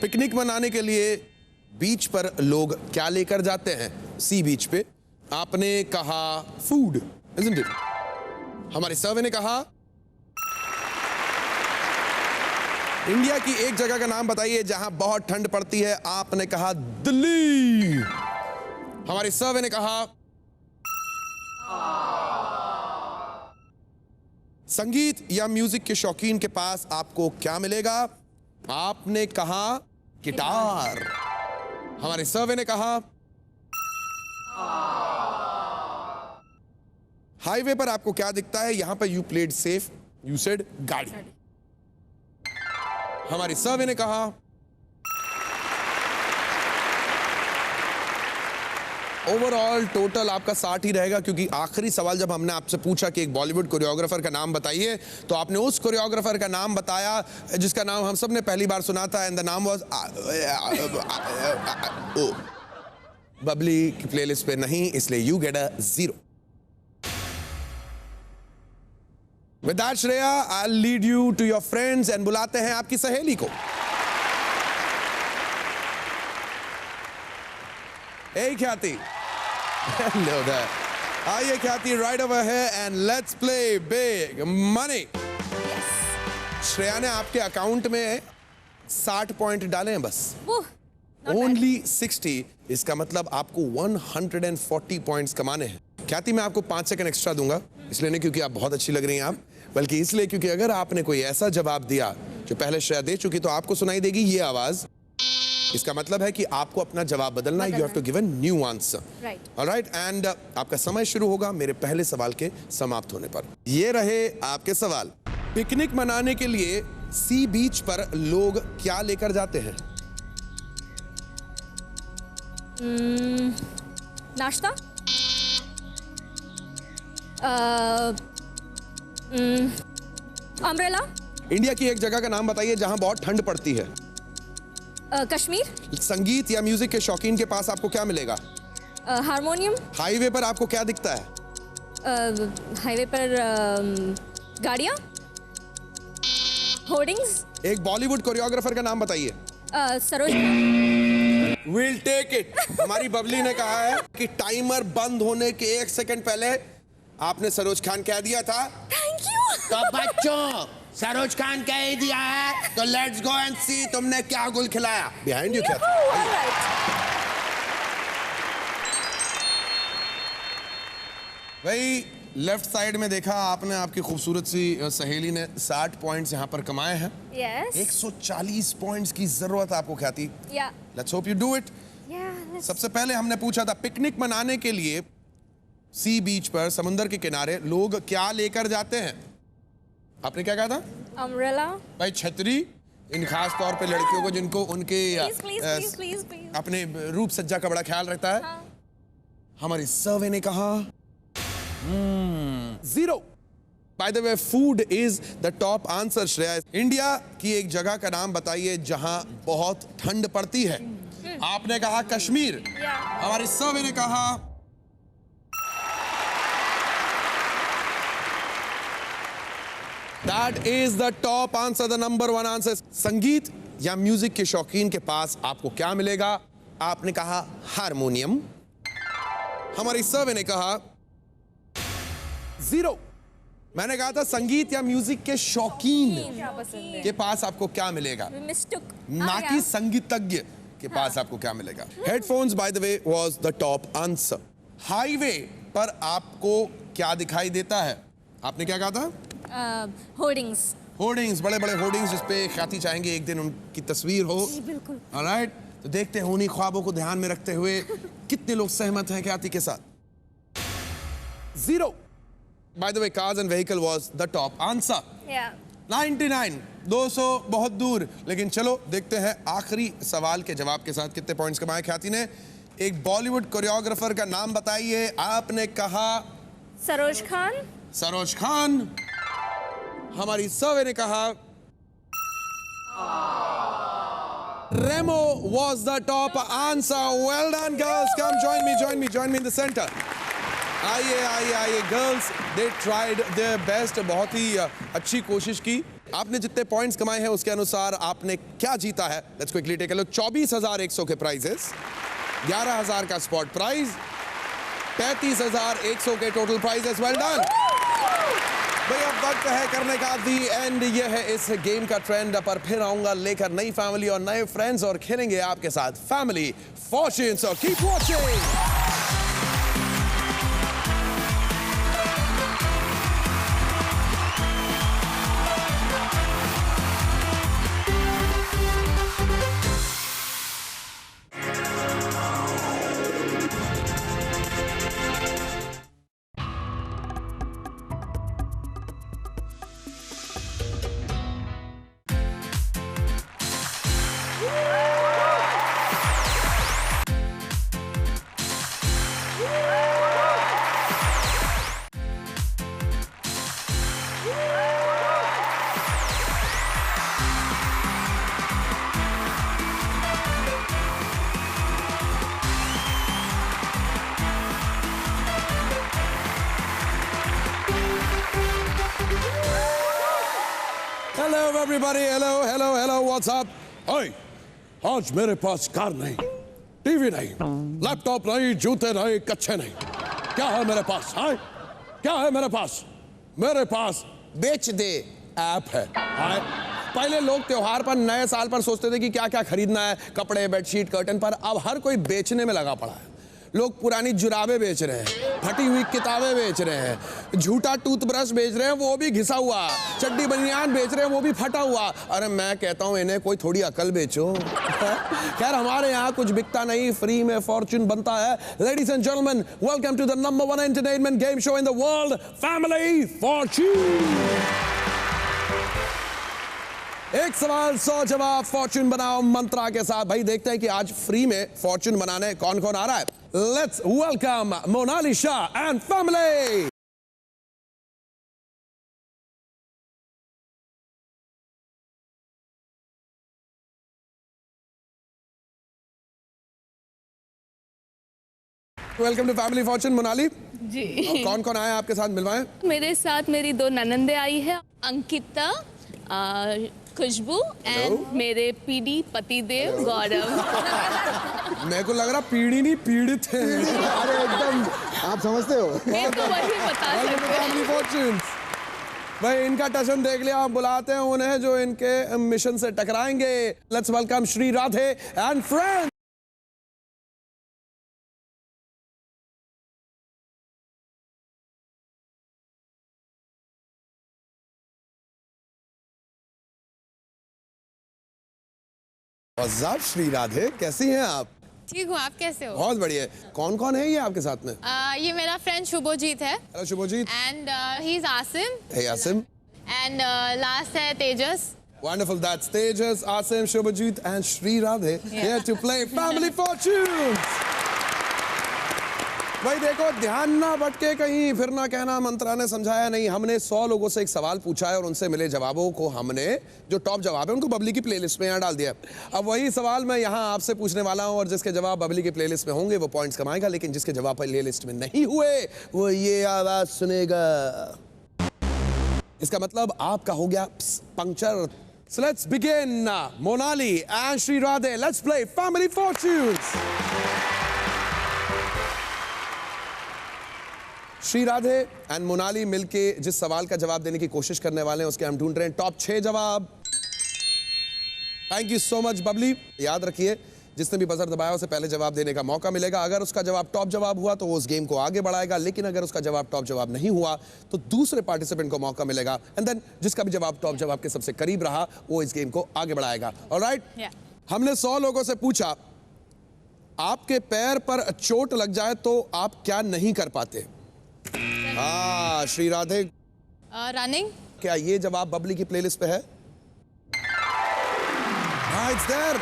Picnic मनाने के लिए बीच पर लोग क्या लेकर जाते हैं? सी बीच पे आपने कहा फूड, isn't it? हमारे सर्वे ने कहा इंडिया की एक जगह का नाम बताइए जहां बहुत ठंड पड़ती है। आपने कहा दिल्ली। हमारे सर्वे ने कहा संगीत या म्यूजिक के शौकीन के पास आपको क्या मिलेगा? आपने कहा गिटार। हमारे सर्वे ने कहा हाईवे पर आपको क्या दिखता है? यहां पर you played safe, you said गाड़ी। हमारी सर्वे ने कहा ओवरऑल टोटल आपका 60 ही रहेगा, क्योंकि आखिरी सवाल जब हमने आपसे पूछा कि एक बॉलीवुड कोरियोग्राफर का नाम बताइए तो आपने उस कोरियोग्राफर का नाम बताया जिसका नाम हम सब ने पहली बार सुना था, एंड द नाम वाज बबली की प्लेलिस्ट पे नहीं, इसलिए you get a 0। With that, Shreya, I'll lead you to your friends and बुलाते हैं आपकी सहेली को. Hey, ख्याति. Hello there. आइए ख्याति, right over here and let's play big money. Shreya ने आपके अकाउंट में 60 पॉइंट डाले हैं बस. Only 60. इसका मतलब आपको 140 पॉइंट्स कमाने हैं. ख्याति, मैं आपको 5 सेकंड एक्स्ट्रा दूंगा, इसलिए नहीं क्योंकि आप बहुत अच्छी लग रही हैं आप, बल्कि इसलिए क्योंकि अगर आपने कोई ऐसा जवाब दिया जो पहले श्रेया दे चुकी तो आपको सुनाई देगी ये आवाज. इसका मतलब है कि आपको अपना जवाब बदलना है. You have to give a new answer. Alright, and आपका समय शुरू होगा मेरे पहले सवाल के समाप्त होने पर. ये रहे आपके सवाल. पिकनिक मनाने के लिए सी बीच पर लोग क्या लेकर जाते हैं? नाश्ता, अम्ब्रेला, इंडिया की एक जगह का नाम बताइए जहां बहुत ठंड पड़ती है. कश्मीर, संगीत या म्यूजिक के शौकीन के पास आपको क्या मिलेगा? हारमोनियम, हाईवे पर आपको क्या दिखता है? हाईवे पर गाड़ियाँ, होर्डिंग्स, एक बॉलीवुड कोरियोग्राफर का नाम बताइए. Saroj, We'll take it. हमारी बबली ने कहा है कि टाइमर बंद होने के 1 सेकंड पहले आपने सरोज खान कह दिया था. Thank you. तो बच्चों, सरोज खान कह ही दिया है तो लेट्स गो एंड सी तुमने क्या गुल खिलाया. बिहाइंड यू क्या? भाई लेफ्ट साइड में देखा आपने, आपकी खूबसूरत सी सहेली ने 60 पॉइंट्स यहाँ पर कमाए हैं. यस. 140 पॉइंट्स की जरूरत आपको ख्याति. या. Let's hope you do it. सबसे पहले हमने पूछा था पिकनिक मनाने के लिए सी बीच पर, समुद्र के किनारे लोग क्या लेकर जाते हैं? आपने क्या कहा था? अम्ब्रेला. भाई छतरी, इन खास तौर पे लड़कियों को जिनको उनके प्लीज. अपने रूप सज्जा का बड़ा ख्याल रहता है. हमारी सर्वे ने कहा 0. By the way, food is the top answer, Shreya. India की एक जगह का नाम बताइए जहां बहुत ठंड पड़ती है. आपने कहा कश्मीर. हमारी सर्वे ने कहा That is the top answer, the number 1 answer. संगीत या म्यूजिक के शौकीन के पास आपको क्या मिलेगा? आपने कहा हारमोनियम. हमारी सर्वे ने कहा 0. मैंने कहा था संगीत या म्यूजिक के शौकीन के पास आपको क्या मिलेगा, ना कि संगीतज्ञ के पास आपको क्या मिलेगा. Headphones by the way was the top answer. Highway पर आपको क्या दिखाई देता है? आपने क्या कहा था? होर्डिंग्स. होर्डिंग्स, बड़े बड़े होर्डिंग्स जिस पे ख्याति चाहेंगे एक दिन उनकी तस्वीर हो. बिल्कुल. ऑलराइट, तो देखते हैं उन्हीं ख्वाबों को ध्यान में रखते हुए कितने लोग सहमत हैं ख्याति के साथ. 0. By the way, cars and vehicle was the top answer. 99. 200 बहुत दूर. लेकिन चलो देखते हैं आखिरी सवाल के जवाब के साथ कितने पॉइंट्स कमाए ख्याति ने. एक बॉलीवुड कोरियोग्राफर का नाम बताइए. आपने कहा सरोज खान. सरोज खान. हमारी सर्वे ने कहा Remo was the top answer. Well done, girls. Come join me in the center. आइए girls, they tried their best. बहुत ही अच्छी कोशिश की. आपने जितने पॉइंट्स कमाए हैं उसके अनुसार आपने क्या जीता है? Let's quickly take a look. 24,100 के प्राइजेस, 11,000 का स्पॉट प्राइज, 35,100 के टोटल प्राइजेस. वेल डन भाई. अब वक्त है करने का दी एंड. ये है इस गेम का ट्रेंड. पर फिर आऊंगा लेकर नई फैमिली और नए फ्रेंड्स और खेलेंगे आपके साथ फैमिली फॉर्च्यून. सो keep watching. Hello everybody, hello hello hello, what's up? ओए, आज मेरे पास कार नहीं, टीवी नहीं, लैपटॉप नहीं, जूते नहीं, कच्छे नहीं। क्या है मेरे पास? हाँ, क्या है मेरे पास? मेरे पास बेच दे ऐप है। हाँ? पहले लोग त्योहार पर, नए साल पर सोचते थे कि क्या क्या खरीदना है, कपड़े, बेडशीट, कर्टन, पर अब हर कोई बेचने में लगा पड़ा है। लोग पुरानी जुराबें बेच रहे हैं, फटी हुई किताबें बेच रहे हैं, झूठा टूथब्रश बेच रहे हैं, वो भी घिसा हुआ, चड्डी बनियान बेच रहे हैं, वो भी फटा हुआ। अरे मैं कहता हूं इन्हें कोई थोड़ी अकल बेचो। खैर हमारे यहाँ कुछ बिकता नहीं, फ्री में फॉर्च्यून बनता है। Ladies and gentleman, welcome to the number 1 entertainment game show in the world, Family Fortune. एक सवाल 100 जवाब, फॉर्च्यून बनाओ मंत्रा के साथ। भाई देखते हैं कि आज फ्री में फॉर्च्यून बनाने कौन कौन आ रहा है। Let's welcome Monalisa and family. Welcome to family fortune. Monali ji, कौन कौन आया आपके साथ, मिलवाएं? मेरे साथ मेरी 2 ननंदे आई है, अंकिता, खुशबू एंड मेरे पीडी पतिदेव गौरव। मेरे को लग रहा पीड़ी नहीं पीड़ित है। अरे एकदम, आप समझते हो। मैं तो वही बता सकती हूँ। भाई इनका टशन देख लिया, आप बुलाते हैं उन्हें जो इनके मिशन से टकराएंगे। Let's welcome Shri Radhe and friends. Wassup Shri Radhe, कैसी हैं आप? ठीक हूँ, आप कैसे हो? बहुत बढ़िया। कौन कौन है ये आपके साथ में? ये मेरा फ्रेंड शुभजीत है। Hello Shubhajit. And he is Asim. Hey Asim. And last है Tejas. Wonderful, that's Tejas, Asim, Shubhajit and Sri Radhe here to play Family Fortunes. भाई देखो, ध्यान ना भटके कहीं, फिर ना कहना मंत्रा ने समझाया नहीं। हमने 100 लोगों से एक सवाल पूछा है और उनसे मिले जवाबों को हमने, जो टॉप जवाब है उनको बबली की प्लेलिस्ट में यहाँ डाल दिया। अब वही सवाल मैं यहाँ आपसे पूछने वाला हूँ और जिसके जवाब बबली की प्लेलिस्ट में होंगे वो पॉइंट्स कमाएगा, लेकिन जिसके जवाब प्लेलिस्ट में नहीं हुए वो ये आवाज सुनेगा। इसका मतलब आपका हो गया puncture. So let's begin. Monali and Sri Radhe, let's play Family Fortunes. Shri Radhe and Monali मिलके जिस सवाल का जवाब देने की कोशिश करने वाले हैं उसके हम ढूंढ रहे हैं टॉप 6 जवाब। Thank you so much Babli. याद रखिए, जिसने भी बजर दबाया उसे पहले जवाब देने का मौका मिलेगा। अगर उसका जवाब टॉप जवाब हुआ तो वो उस गेम को आगे बढ़ाएगा, लेकिन अगर उसका जवाब टॉप जवाब नहीं हुआ तो दूसरे पार्टिसिपेंट को मौका मिलेगा। एंड देन जिसका भी जवाब टॉप जवाब के सबसे करीब रहा वो इस गेम को आगे बढ़ाएगा। ऑलराइट? हमने 100 लोगों से पूछा, आपके पैर पर चोट लग जाए तो आप क्या नहीं कर पाते? हाँ श्री राधे, रनिंग। क्या ये जवाब बबली की प्लेलिस्ट पे है? हाँ, it's there,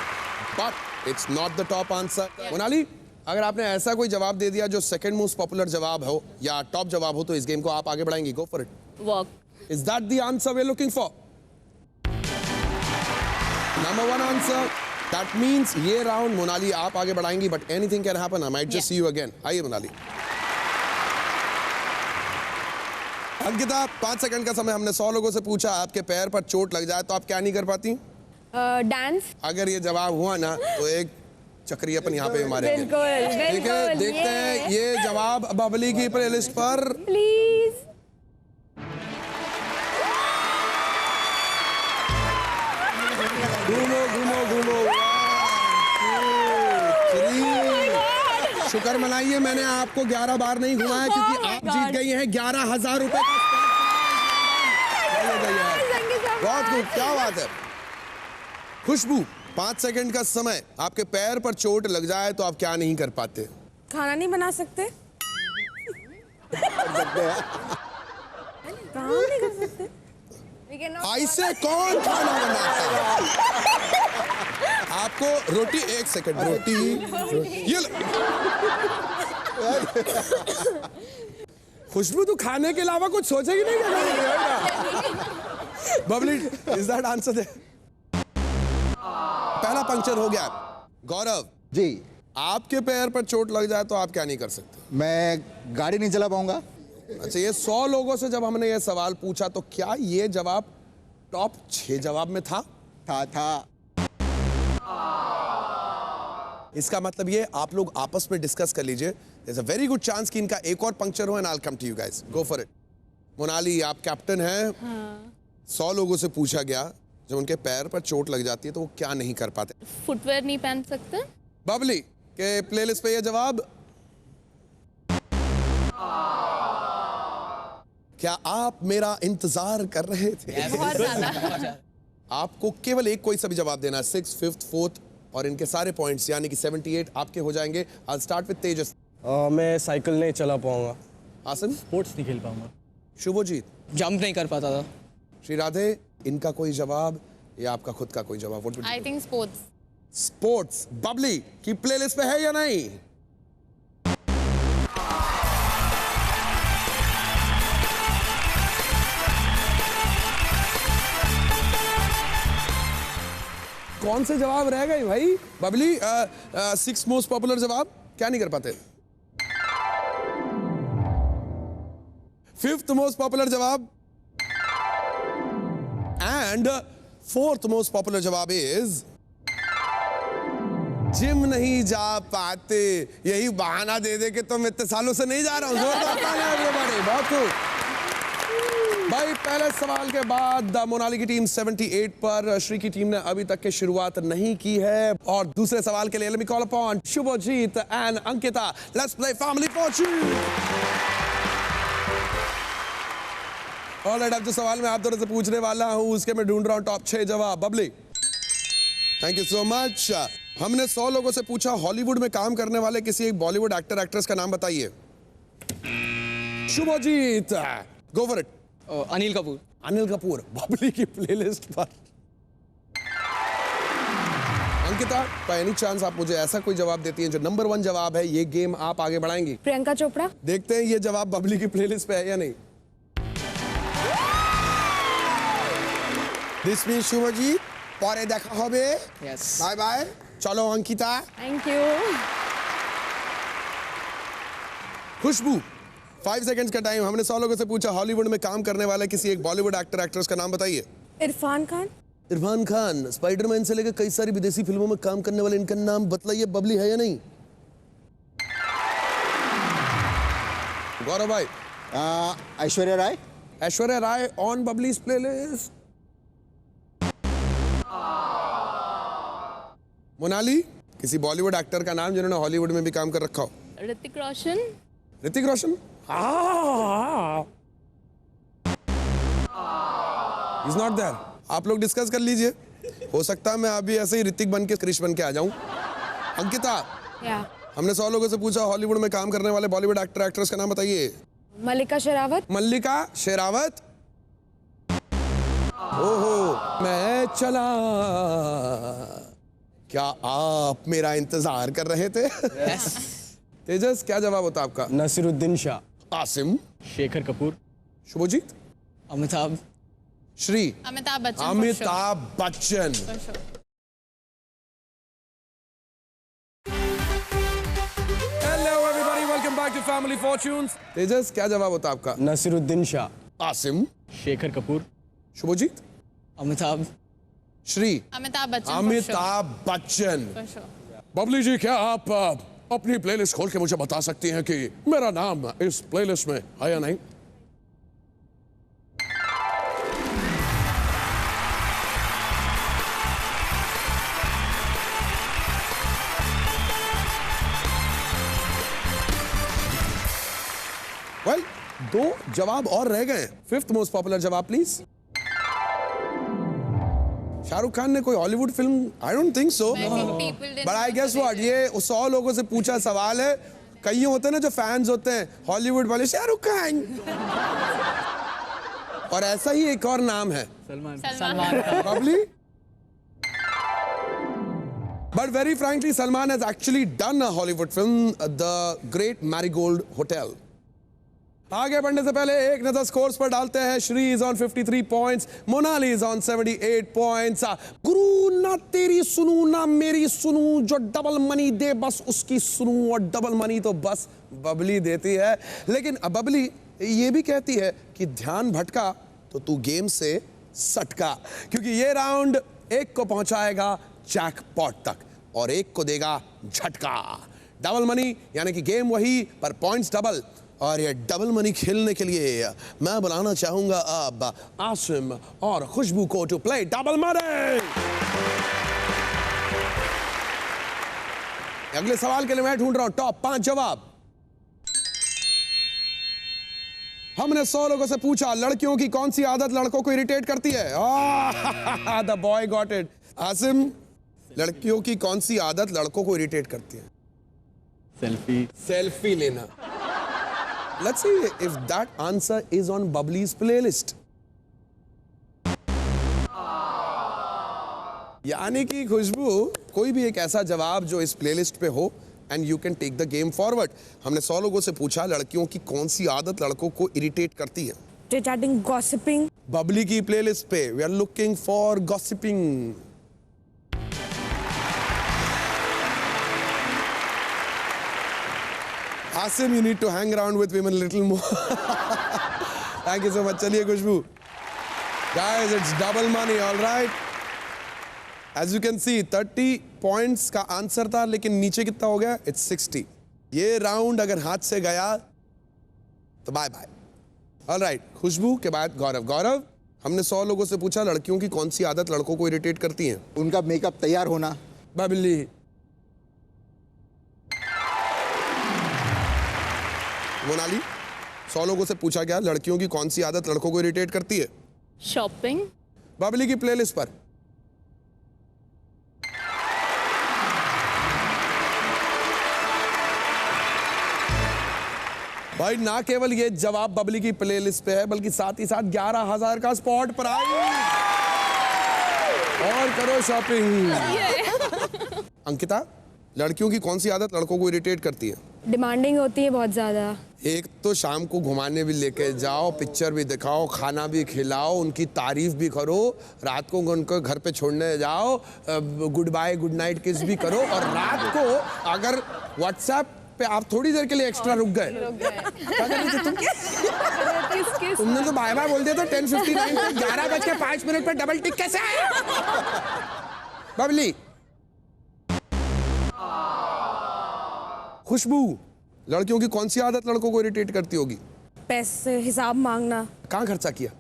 but it's not the top answer. Monali, अगर आपने ऐसा कोई जवाब दे दिया जो सेकंड मोस्ट पॉपुलर जवाब हो या टॉप जवाब हो तो इस गेम को आप आगे बढ़ाएंगी। Go for it. Walk. Is that the answer we are looking for? Number 1 answer. That means ये राउंड मोनाली आप आगे बढ़ाएंगी, but anything can happen. I might just see you again. आइए मोनाली। अंकिता, 5 सेकंड का समय। हमने 100 लोगों से पूछा, आपके पैर पर चोट लग जाए तो आप क्या नहीं कर पाती? डांस। अगर ये जवाब हुआ ना तो एक चक्री अपन यहाँ पे मारेंगे। बिल्कुल, ठीक है, देखते हैं ये जवाब बबली की प्लेलिस्ट पर। प्लीज। घूमो घूमो घूमो। शुक्र मनाइए मैंने आपको 11 बार नहीं घुमाया, क्योंकि आप जीत गई हैं 11,000 रुपए का। बहुत खूब, क्या बात है। खुशबू, 5 सेकंड का समय। आपके पैर पर चोट लग जाए तो आप क्या नहीं कर पाते? खाना नहीं बना सकते? काम नहीं कर सकते? ऐसे कौन खाना बनाता है? आपको रोटी, 1 सेकंड, रोटी ये खुशबू, तू खाने के अलावा कुछ सोचेगी नहीं क्या? Babli, is that answer? पहला पंक्चर हो गया। गौरव जी, आपके पैर पर चोट लग जाए तो आप क्या नहीं कर सकते? मैं गाड़ी नहीं चला पाऊंगा। अच्छा, ये 100 लोगों से जब हमने ये सवाल पूछा तो क्या ये जवाब टॉप 6 जवाब में था। इसका मतलब ये आप लोग आपस में डिस्कस कर लीजिए। There's a very good chance कि इनका एक और पंक्चर हो, and I'll come to you guys. Go for it. Monali, आप कैप्टन हैं। 100 लोगों से पूछा गया, जब उनके पैर पर चोट लग जाती है तो वो क्या नहीं कर पाते? फुटवेयर नहीं पहन सकते। बबली के प्लेलिस्ट पे ये जवाब। क्या आप मेरा इंतजार कर रहे थे? बहुत ज्यादा। आपको केवल एक कोई सा भी जवाब देना है। 6th, 5th, 4th और इनके सारे पॉइंट्स यानी कि 78 आपके हो जाएंगे। I'll start with तेजस। मैं साइकिल नहीं चला पाऊंगा। आसन, स्पोर्ट्स नहीं खेल पाऊंगा। शुभजीत, जंप नहीं कर पाता था। श्री राधे, इनका कोई जवाब या आपका खुद का कोई जवाब? I think sports. Sports Babli की प्लेलिस्ट पे है या नहीं? कौन से जवाब रह गए भाई? बबली 6 मोस्ट पॉपुलर जवाब क्या नहीं कर पाते? 5th मोस्ट पॉपुलर जवाब एंड 4th मोस्ट पॉपुलर जवाब इज जिम नहीं जा पाते। यही बहाना दे दे के तुम इतने सालों से नहीं जा रहा हूं। जोरदार तालियां everybody, बहुत खूब भाई। पहले सवाल के बाद मोनाली की टीम 78 पर, श्री की टीम ने अभी तक की शुरुआत नहीं की है। और दूसरे सवाल के लिए let me call upon Shubhajit and Ankita. Let's play Family Fortune. Alright, अब जो सवाल मैं आप दोनों से पूछने वाला हूं उसके मैं ढूंढ रहा हूं टॉप 6 जवाब। Babli, thank you so much. हमने 100 लोगों से पूछा हॉलीवुड में काम करने वाले किसी एक बॉलीवुड एक्टर एक्ट्रेस का नाम बताइए। Shubhajit, go for it. Anil Kapoor. Anil Kapoor Babli की प्लेलिस्ट पर। अंकिता, बाय एनी चांस आप मुझे ऐसा कोई जवाब देती हैं जो नंबर 1 जवाब है, ये गेम आप आगे बढ़ाएंगी? प्रियंका चोपड़ा। देखते हैं ये जवाब बबली की प्लेलिस्ट पे है या नहीं। दिस मीन्स शुभजीत परे देखा होबे। यस। Bye bye. चलो Ankita. Thank you. Khushboo, 5 seconds का टाइम। हमने 100 लोगों से पूछा हॉलीवुड में काम करने वाले किसी एक बॉलीवुड एक्टर एक्ट्रेस का नाम बताइए। इरफान खान। इरफान खान, स्पाइडरमैन से लेकर कई सारी विदेशी फिल्मों में काम करने वाले, इनका नाम बतलाइए। बबली है या नहीं? गौरव भाई। ऐश्वर्या राय। Aishwarya Rai on Babli's playlist. मोनाली, किसी बॉलीवुड एक्टर का नाम जिन्होंने हॉलीवुड में भी काम कर रखा हो। Hrithik Roshan. Hrithik Roshan? Is not there. आप लोग डिस्कस कर लीजिए, हो सकता है मैं अभी ऐसे ही ऋतिक बन के क्रिश बन के आ जाऊं। अंकिता, हमने 100 लोगों से पूछा हॉलीवुड में काम करने वाले बॉलीवुड एक्टर एक्ट्रेस का नाम बताइए। मल्लिका शेरावत। मल्लिका शेरावत। ओहो, मैं चला। क्या आप मेरा इंतजार कर रहे थे? तेजस, क्या जवाब होता आपका? Naseeruddin Shah. Asim. Shekhar Kapoor. Shubhajit. Amitabh. Shri. Amitabh Bachchan. Amitabh Bachchan. Hello everybody, welcome back to family fortunes. Tejas, क्या जवाब होता आपका? नसीरुद्दीन शाह। आसिम। शेखर कपूर। शुभजीत। अमिताभ। श्री। अमिताभ बच्चन. अमिताभ बच्चन। बबली जी, क्या आप अपनी प्लेलिस्ट खोल के मुझे बता सकती हैं कि मेरा नाम इस प्लेलिस्ट में है या नहीं? वेल, 2 जवाब और रह गए। 5th मोस्ट पॉपुलर जवाब प्लीज। शाहरुख खान ने कोई Hollywood film? I don't think so, but I guess what, ये 100 लोगों से पूछा सवाल है। कई होते हैं ना जो फैंस होते हैं हॉलीवुड वाले, शाहरुख खान। और ऐसा ही एक और नाम है, Salman. Babli. But very frankly, Salman has actually done a Hollywood film, the great marigold hotel. आगे बढ़ने से पहले एक नजर स्कोर्स पर डालते हैं। Shri is on 53 points, Monali is on 78 points. गुरु ना तेरी सुनू ना मेरी सुनू, जो डबल मनी दे बस उसकी सुनू, और डबल मनी तो बस बबली देती है। लेकिन बबली ये भी कहती है कि ध्यान भटका तो तू गेम से सटका, क्योंकि ये राउंड एक को पहुंचाएगा जैकपॉट तक और एक को देगा झटका। डबल मनी यानी कि गेम वही पर पॉइंट्स डबल। और ये डबल मनी खेलने के लिए मैं बुलाना चाहूंगा अब आसिम और खुशबू को टू प्ले डबल मनी। अगले सवाल के लिए मैं ढूंढ रहा हूं टॉप 5 जवाब। हमने 100 लोगों से पूछा लड़कियों की कौन सी आदत लड़कों को इरिटेट करती है। The boy got it. Asim, लड़कियों की कौन सी आदत लड़कों को इरिटेट करती है? सेल्फी लेना। Let's see if that answer is on Bubbly's playlist. यानी कि खुशबू, कोई भी एक ऐसा जवाब जो इस प्लेलिस्ट पे हो and you can take the game forward. हमने 100 लोगों से पूछा लड़कियों की कौन सी आदत लड़कों को इरिटेट करती है। Chit-chatting, gossiping. बबली की प्लेलिस्ट पे we are looking for gossiping. Asim, you need to hang around with women a little more. Thank you so much. चलिए खुशबू। Guys, it's double money, all right? As you can see, 30 points का answer था, लेकिन नीचे कितना हो गया? It's 60. ये round अगर हाथ से गया तो बाय बाय। All right, खुशबू के बाद गौरव। गौरव, हमने 100 लोगों से पूछा लड़कियों की कौन सी आदत लड़कों को इरिटेट करती है। उनका मेकअप तैयार होना। बबली। मोनाली, 100 लोगों से पूछा गया लड़कियों की कौन सी आदत लड़कों को इरिटेट करती है। शॉपिंग। बबली की प्लेलिस्ट पर भाई ना केवल ये जवाब बबली की प्लेलिस्ट पे है, बल्कि साथ ही साथ 11,000 का स्पॉट प्राइज। और करो शॉपिंग। अंकिता, लड़कियों की कौन सी आदत लड़कों को इरिटेट करती है? डिमांडिंग होती है बहुत ज्यादा। एक तो शाम को घुमाने भी लेके जाओ, पिक्चर भी दिखाओ, खाना भी खिलाओ, उनकी तारीफ भी करो, रात को उनको घर पे छोड़ने जाओ, गुड बाय गुड नाइट किस भी करो, और रात को अगर व्हाट्सएप पे आप थोड़ी देर के लिए एक्स्ट्रा रुक गए, क्या कर रही थी तुम? तुमने तो बाय बाय बोल दिया तो 10:59 पे 11:05 पे डबल टिक कैसे आया? बबली। खुशबू, लड़कियों की कौन सी आदत लड़कों को इरिटेट करती होगी? पैसे हिसाब मांगना। कहाँ खर्चा किया?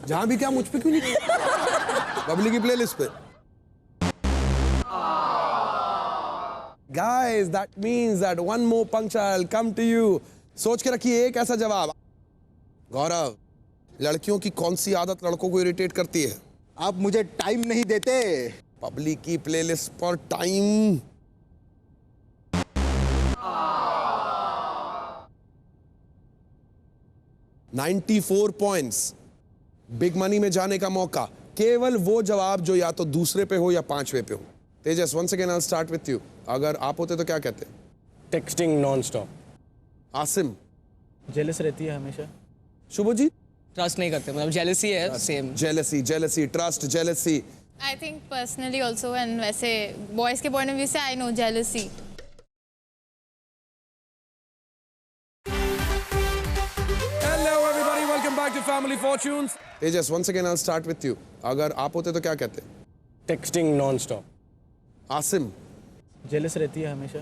जहां भी क्या, मुझ पे क्यों नहीं किया? बबली की प्लेलिस्ट पे। Guys, that means that one more puncture will come to you. सोच के रखिए एक ऐसा जवाब। गौरव, लड़कियों की कौन सी आदत लड़कों को इरिटेट करती है? आप मुझे टाइम नहीं देते। बबली की प्लेलिस्ट पर टाइम। $94 points। बिग मनी में जाने का मौका। केवल वो जवाब जो या तो दूसरे पे हो या 5वें पे हो। तेजस, once again I'll start with you। अगर आप होते तो क्या कहते? Texting non stop. Asim. Jealous रहती है हमेशा। शुभजीत। ट्रस्ट नहीं करते, मतलब जेलसी है same. Jealousy, trust, jealousy. I think personally also, and वैसे boys के point of view से I know jealousy। Hello everybody, welcome back to Family Fortunes। Tejas, once again I'll start with you। अगर आप होते तो क्या कहते? Texting non stop. Asim. Jealous रहती है हमेशा।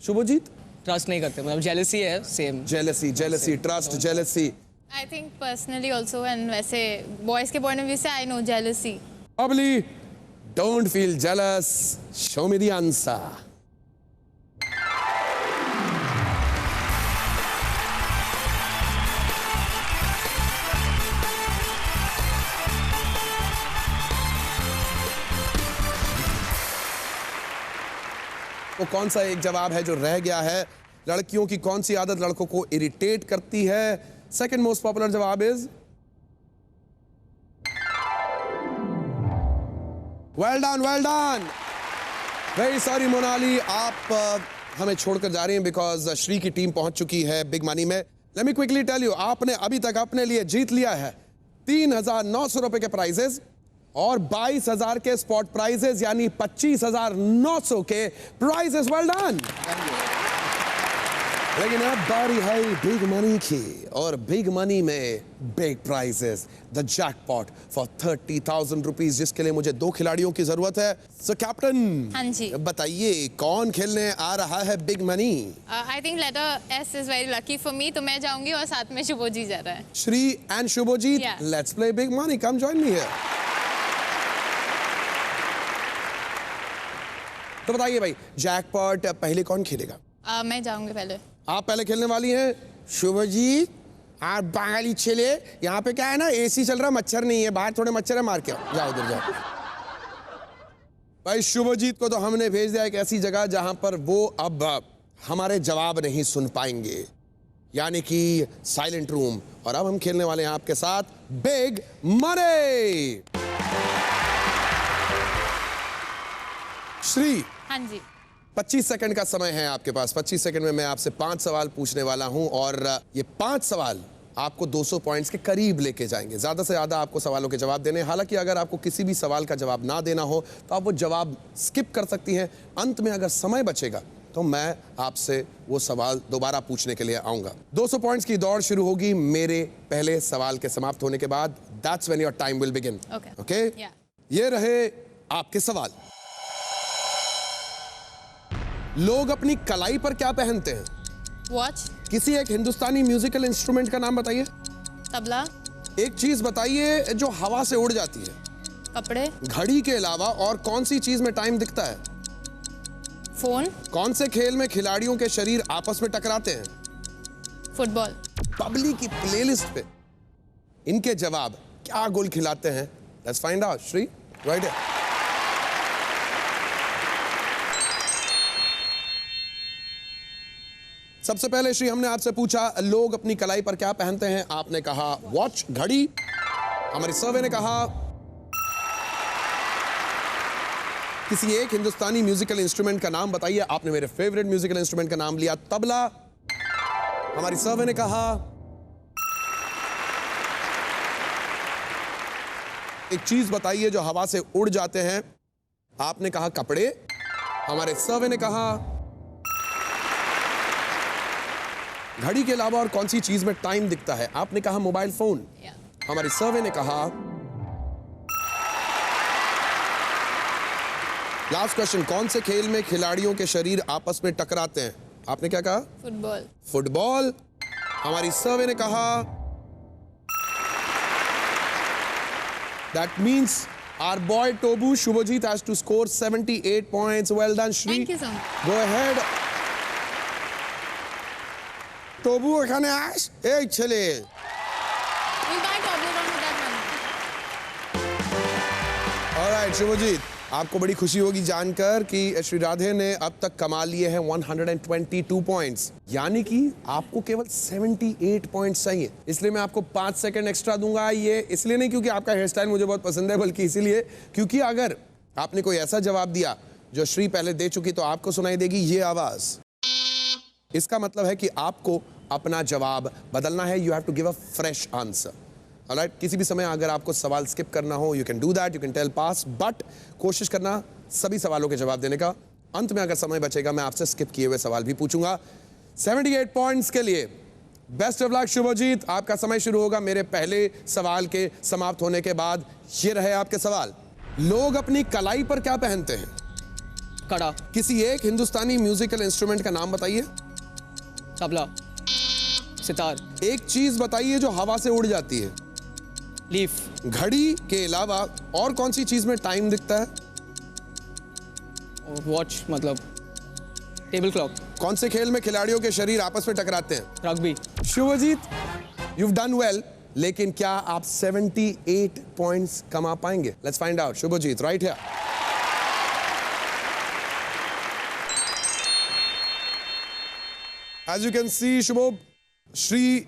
शुभजीत। ट्रस्ट नहीं करते, मतलब जेलसी है same. Jealousy, trust, jealousy. I think personally also, and वैसे boys के point of view से I know jealousy। Bubbly, don't feel jealous, show me the answer। वो कौन सा एक जवाब है जो रह गया है? लड़कियों की कौन सी आदत लड़कों को इरिटेट करती है? सेकंड मोस्ट पॉपुलर जवाब is well done. Very sorry Monali, आप हमें छोड़कर जा रही हैं बिकॉज श्री की टीम पहुंच चुकी है बिग मनी में। Let me quickly tell you, आपने अभी तक अपने लिए जीत लिया है 3,900 रुपए के प्राइजेस और 22,000 के स्पॉट प्राइजेस, यानी 25,900 के प्राइजेस। Well done. लेकिन अब बारी है बिग मनी की, और बिग मनी में big prizes, the jackpot for 30,000 rupees, जिसके लिए मुझे 2 खिलाड़ियों की जरूरत है। सो कैप्टन, हाँ जी। बताइए कौन खेलने आ रहा है big money? I think letter S is very lucky for me, तो मैं जाऊंगी और साथ में शुभोजीत जा रहा है। Shree and Shubhojit, Yeah. Let's play big money, come join me here. तो बताइए भाई, जैकपॉट पहले कौन खेलेगा? मैं जाऊंगी पहले। आप पहले खेलने वाली हैं। शुभजीत, आप बांगाली छेले, यहाँ पे क्या है ना, एसी चल रहा, मच्छर नहीं है, बाहर थोड़े मच्छर है, मार के आओ, जाओ उधर जाओ। भाई शुभजीत को तो हमने भेज दिया एक ऐसी जगह जहां पर वो अब हमारे जवाब नहीं सुन पाएंगे, यानी कि साइलेंट रूम। और अब हम खेलने वाले हैं आपके साथ बिग मनी। श्री, हाँ जी। 25 सेकंड का समय है आपके पास। 25 सेकंड में मैं आपसे 5 सवाल पूछने वाला हूं, और ये 5 सवाल आपको 200 पॉइंट्स के करीब लेके जाएंगे। ज्यादा से ज्यादा आपको सवालों के जवाब देने। हालांकि अगर आपको किसी भी सवाल का जवाब ना देना हो तो आप वो जवाब स्किप कर सकती हैं। अंत में अगर समय बचेगा तो मैं आपसे वो सवाल दोबारा पूछने के लिए आऊंगा। 200 पॉइंट्स की दौड़ शुरू होगी मेरे पहले सवाल के समाप्त होने के बाद। That's when your time will begin. Okay? ये रहे आपके सवाल। लोग अपनी कलाई पर क्या पहनते हैं? वॉच। किसी एक हिंदुस्तानी म्यूजिकल इंस्ट्रूमेंट का नाम बताइए। तबला। एक चीज बताइए जो हवा से उड़ जाती है। कपड़े। घड़ी के अलावा और कौन सी चीज में टाइम दिखता है? फोन। कौन से खेल में खिलाड़ियों के शरीर आपस में टकराते हैं? फुटबॉल। पब्लिक की प्लेलिस्ट पे इनके जवाब क्या गोल खिलाते हैं? Let's find out. Shri, right है। सबसे पहले श्री, हमने आपसे पूछा लोग अपनी कलाई पर क्या पहनते हैं। आपने कहा वॉच, घड़ी। हमारे सर्वे ने कहा किसी एक हिंदुस्तानी म्यूजिकल इंस्ट्रूमेंट का नाम बताइए। आपने मेरे फेवरेट म्यूजिकल इंस्ट्रूमेंट का नाम लिया, तबला। हमारी सर्वे ने कहा एक चीज बताइए जो हवा से उड़ जाते हैं। आपने कहा कपड़े। हमारे सर्वे ने कहा घड़ी के अलावा और कौन सी चीज में टाइम दिखता है। आपने कहा मोबाइल फोन। हमारी सर्वे ने कहा लास्ट क्वेश्चन, कौन से खेल में खिलाड़ियों के शरीर आपस में टकराते हैं। आपने क्या कहा? फुटबॉल। फुटबॉल। हमारी सर्वे ने कहा that means our boy Tobu Shubhajit has to score 78 points. Well done, Shri. Thank you so much. Go ahead. Tobu এখানে আস, এই ছেলে। We'll buy Toblerone with that money. All right, Shubhajit, आपको बड़ी खुशी होगी जानकर कि श्री राधे ने अब तक कमा लिए हैं 122 पॉइंट्स, यानी कि आपको केवल 78 पॉइंट्स चाहिए। इसलिए मैं आपको 5 सेकंड एक्स्ट्रा दूंगा। ये इसलिए नहीं क्योंकि आपका हेयर स्टाइल मुझे बहुत पसंद है, बल्कि इसीलिए क्योंकि अगर आपने कोई ऐसा जवाब दिया जो श्री पहले दे चुकी तो आपको सुनाई देगी ये आवाज। इसका मतलब है कि आपको अपना जवाब बदलना है। You have to give a fresh answer. Alright, किसी भी समय अगर आपको सवाल स्किप करना हो you can do that, you can tell pass, but कोशिश करना सभी सवालों के जवाब देने का। अंत में अगर समय बचेगा मैं आपसे स्किप किए हुए सवाल भी पूछूंगा। 78 पॉइंट्स के लिए बेस्ट ऑफ लक शुभजीत। आपका समय शुरू होगा मेरे पहले सवाल के समाप्त होने के बाद। ये रहे आपके सवाल। लोग अपनी कलाई पर क्या पहनते हैं? कड़ा। किसी एक हिंदुस्तानी म्यूजिकल इंस्ट्रूमेंट का नाम बताइए। तबला। सितार। एक चीज बताइए जो हवा से उड़ जाती है। लीफ। घड़ी के अलावा और कौन सी चीज में टाइम दिखता है? वॉच मतलब टेबल क्लॉक। कौन से खेल में खिलाड़ियों के शरीर आपस में टकराते हैं? Rugby. Subhajit, you've done well, लेकिन क्या आप 78 पॉइंट्स कमा पाएंगे? Let's find out. Subhajit, right here. As you can see, शुभोब, Shri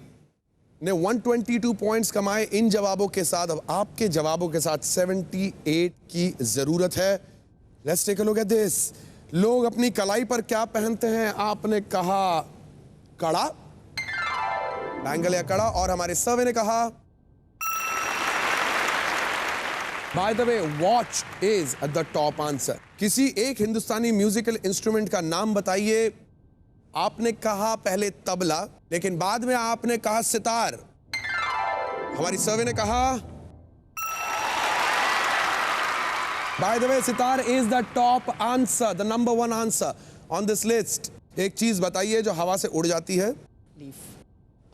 ने 122 पॉइंट्स कमाए इन जवाबों के साथ। अब आपके जवाबों के साथ 78 की जरूरत है। Let's take a look at this. लोग अपनी कलाई पर क्या पहनते हैं? आपने कहा कड़ा, बैंगल या कड़ा, और हमारे सर्वे ने कहा by the way watch is the top answer. किसी एक हिंदुस्तानी म्यूजिकल इंस्ट्रूमेंट का नाम बताइए। आपने कहा पहले तबला, लेकिन बाद में आपने कहा सितार। हमारी सर्वे ने कहा by the way sitar is the top answer, the number 1 answer on this list. एक चीज बताइए जो हवा से उड़ जाती है। लीफ।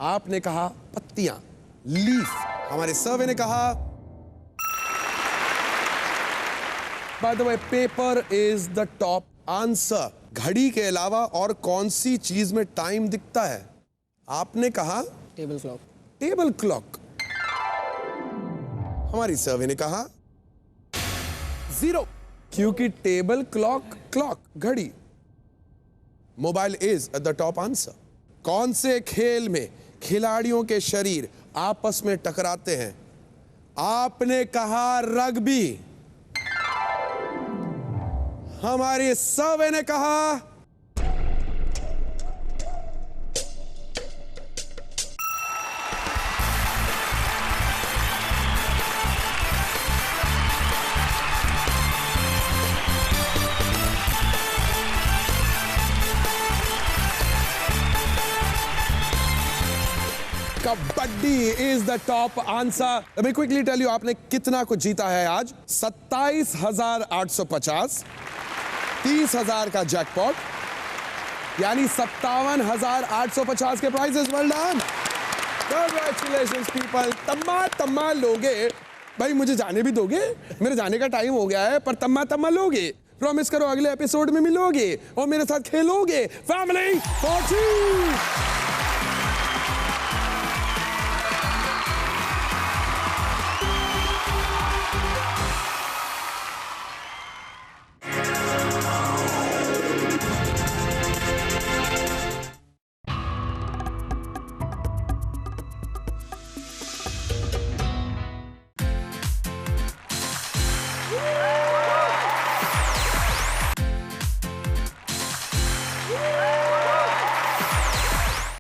आपने कहा पत्तियां, लीफ। हमारे सर्वे ने कहा by the way paper is the top answer. घड़ी के अलावा और कौन सी चीज में टाइम दिखता है? आपने कहा टेबल क्लॉक। Table clock. हमारी सर्वे ने कहा 0, क्योंकि टेबल क्लॉक घड़ी। Mobile is the top answer. कौन से खेल में खिलाड़ियों के शरीर आपस में टकराते हैं? आपने कहा रग्बी। हमारी सर्वे ने कहा kabaddi is the top answer. Let me quickly tell you आपने कितना कुछ जीता है आज। 27,850, 30,000 का जैकपॉट, यानी 57,850 के prizes. Well done, congratulations people. तम्मा लोगे भाई, मुझे जाने भी दोगे? मेरे जाने का टाइम हो गया है, पर तम्मा लोगे? प्रॉमिस करो अगले एपिसोड में मिलोगे और मेरे साथ खेलोगे। फैमिली 40।